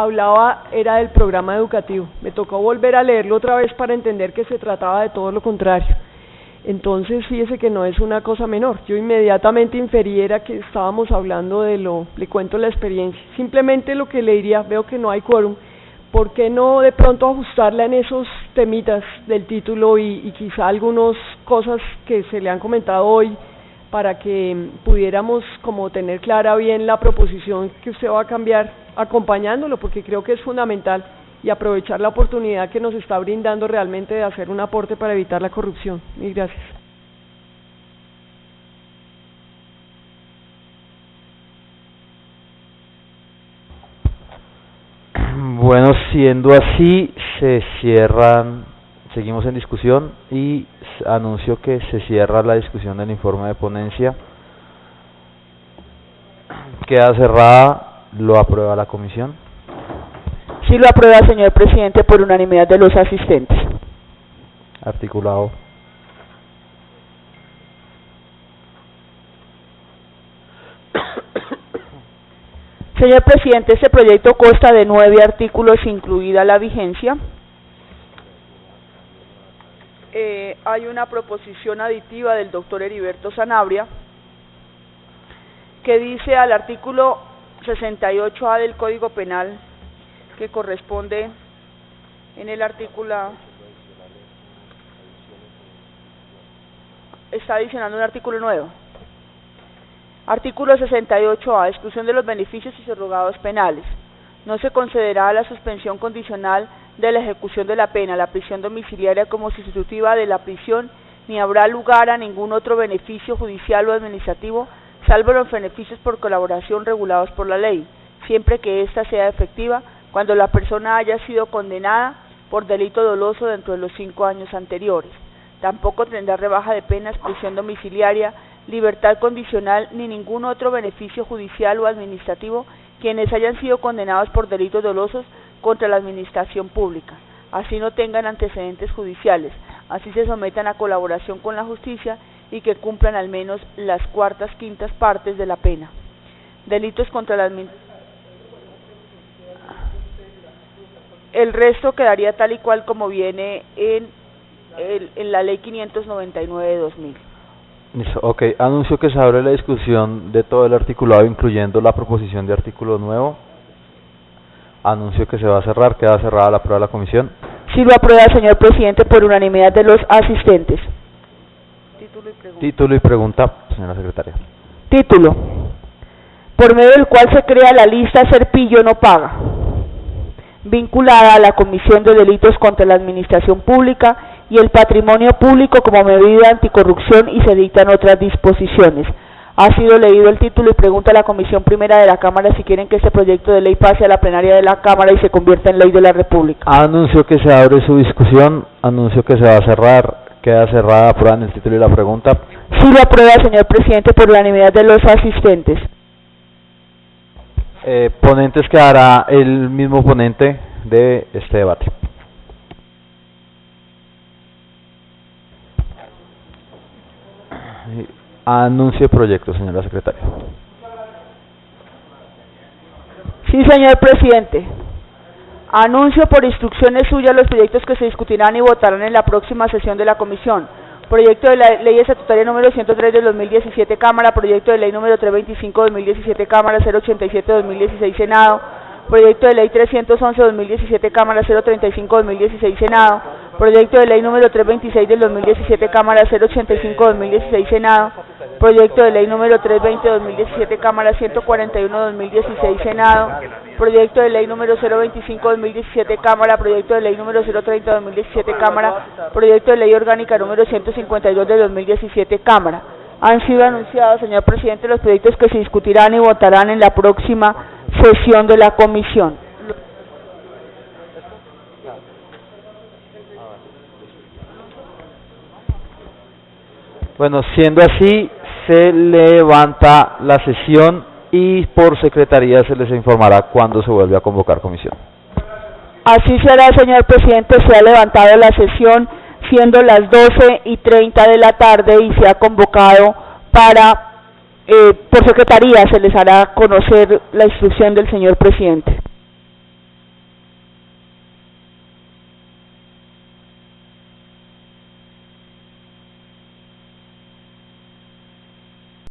era del programa educativo, me tocó volver a leerlo otra vez para entender que se trataba de todo lo contrario. Entonces fíjese que no es una cosa menor, yo inmediatamente inferí era que estábamos hablando le cuento la experiencia. Simplemente lo que le diría, veo que no hay quórum, ¿por qué no de pronto ajustarla en esos temitas del título y quizá algunas cosas que se le han comentado hoy para que pudiéramos como tener clara bien la proposición que usted va a cambiar acompañándolo, porque creo que es fundamental, y aprovechar la oportunidad que nos está brindando realmente de hacer un aporte para evitar la corrupción. Mil gracias. Bueno, siendo así, seguimos en discusión y anuncio que se cierra la discusión del informe de ponencia. Queda cerrada, lo aprueba la comisión. Sí lo aprueba, señor presidente, por unanimidad de los asistentes. Articulado. Señor presidente, este proyecto consta de 9 artículos, incluida la vigencia. Hay una proposición aditiva del doctor Heriberto Sanabria que dice al artículo 68A del Código Penal, que corresponde en el artículo, está adicionando un artículo nuevo. Artículo 68A, exclusión de los beneficios y subrogados penales. No se concederá la suspensión condicional de la ejecución de la pena, la prisión domiciliaria como sustitutiva de la prisión, ni habrá lugar a ningún otro beneficio judicial o administrativo, salvo los beneficios por colaboración regulados por la ley, siempre que ésta sea efectiva, cuando la persona haya sido condenada por delito doloso dentro de los 5 años anteriores. Tampoco tendrá rebaja de penas, prisión domiciliaria, libertad condicional ni ningún otro beneficio judicial o administrativo quienes hayan sido condenados por delitos dolosos contra la administración pública, así no tengan antecedentes judiciales, así se sometan a colaboración con la justicia y que cumplan al menos las 4/5 partes de la pena. Delitos contra la el resto quedaría tal y cual como viene en la ley 599 de 2000. Ok, anuncio que se abre la discusión de todo el articulado, incluyendo la proposición de artículo nuevo. Anuncio que se va a cerrar, queda cerrada la prueba de la comisión. Sí lo aprueba, señor presidente, por unanimidad de los asistentes. Título y pregunta, señora secretaria. Título: por medio del cual se crea la lista Serpillo no paga, vinculada a la Comisión de Delitos contra la Administración Pública y el Patrimonio Público como medida anticorrupción, y se dictan otras disposiciones. Ha sido leído el título y pregunta a la Comisión Primera de la Cámara si quieren que este proyecto de ley pase a la plenaria de la Cámara y se convierta en ley de la República. Anuncio que se abre su discusión, anuncio que se va a cerrar, queda cerrada, aprueban el título y la pregunta. Sí lo aprueba, señor presidente, por unanimidad de los asistentes. Ponentes, quedará el mismo ponente de este debate. Anuncio de proyecto, señora secretaria. Sí, señor presidente. Anuncio por instrucciones suyas los proyectos que se discutirán y votarán en la próxima sesión de la comisión. Proyecto de la Ley Estatutaria número 103 del 2017, Cámara. Proyecto de Ley número 325 del 2017, Cámara. 087 del 2016, Senado. Proyecto de Ley 311 del 2017, Cámara. 035 del 2016, Senado. Proyecto de Ley número 326 del 2017, Cámara. 085 del 2016, Senado. Proyecto de Ley número 320 del 2017, Cámara. 141 del 2016, Senado. Proyecto de Ley número 025 del 2017, Cámara. Proyecto de Ley número 030 del 2017, Cámara. Proyecto de Ley Orgánica número 152 del 2017, Cámara. Han sido anunciados, señor presidente, los proyectos que se discutirán y votarán en la próxima sesión de la comisión. Bueno, siendo así, se levanta la sesión y por secretaría se les informará cuándo se vuelve a convocar comisión. Así será, señor presidente. Se ha levantado la sesión siendo las 12:30 de la tarde y se ha convocado para, por secretaría se les hará conocer la instrucción del señor presidente.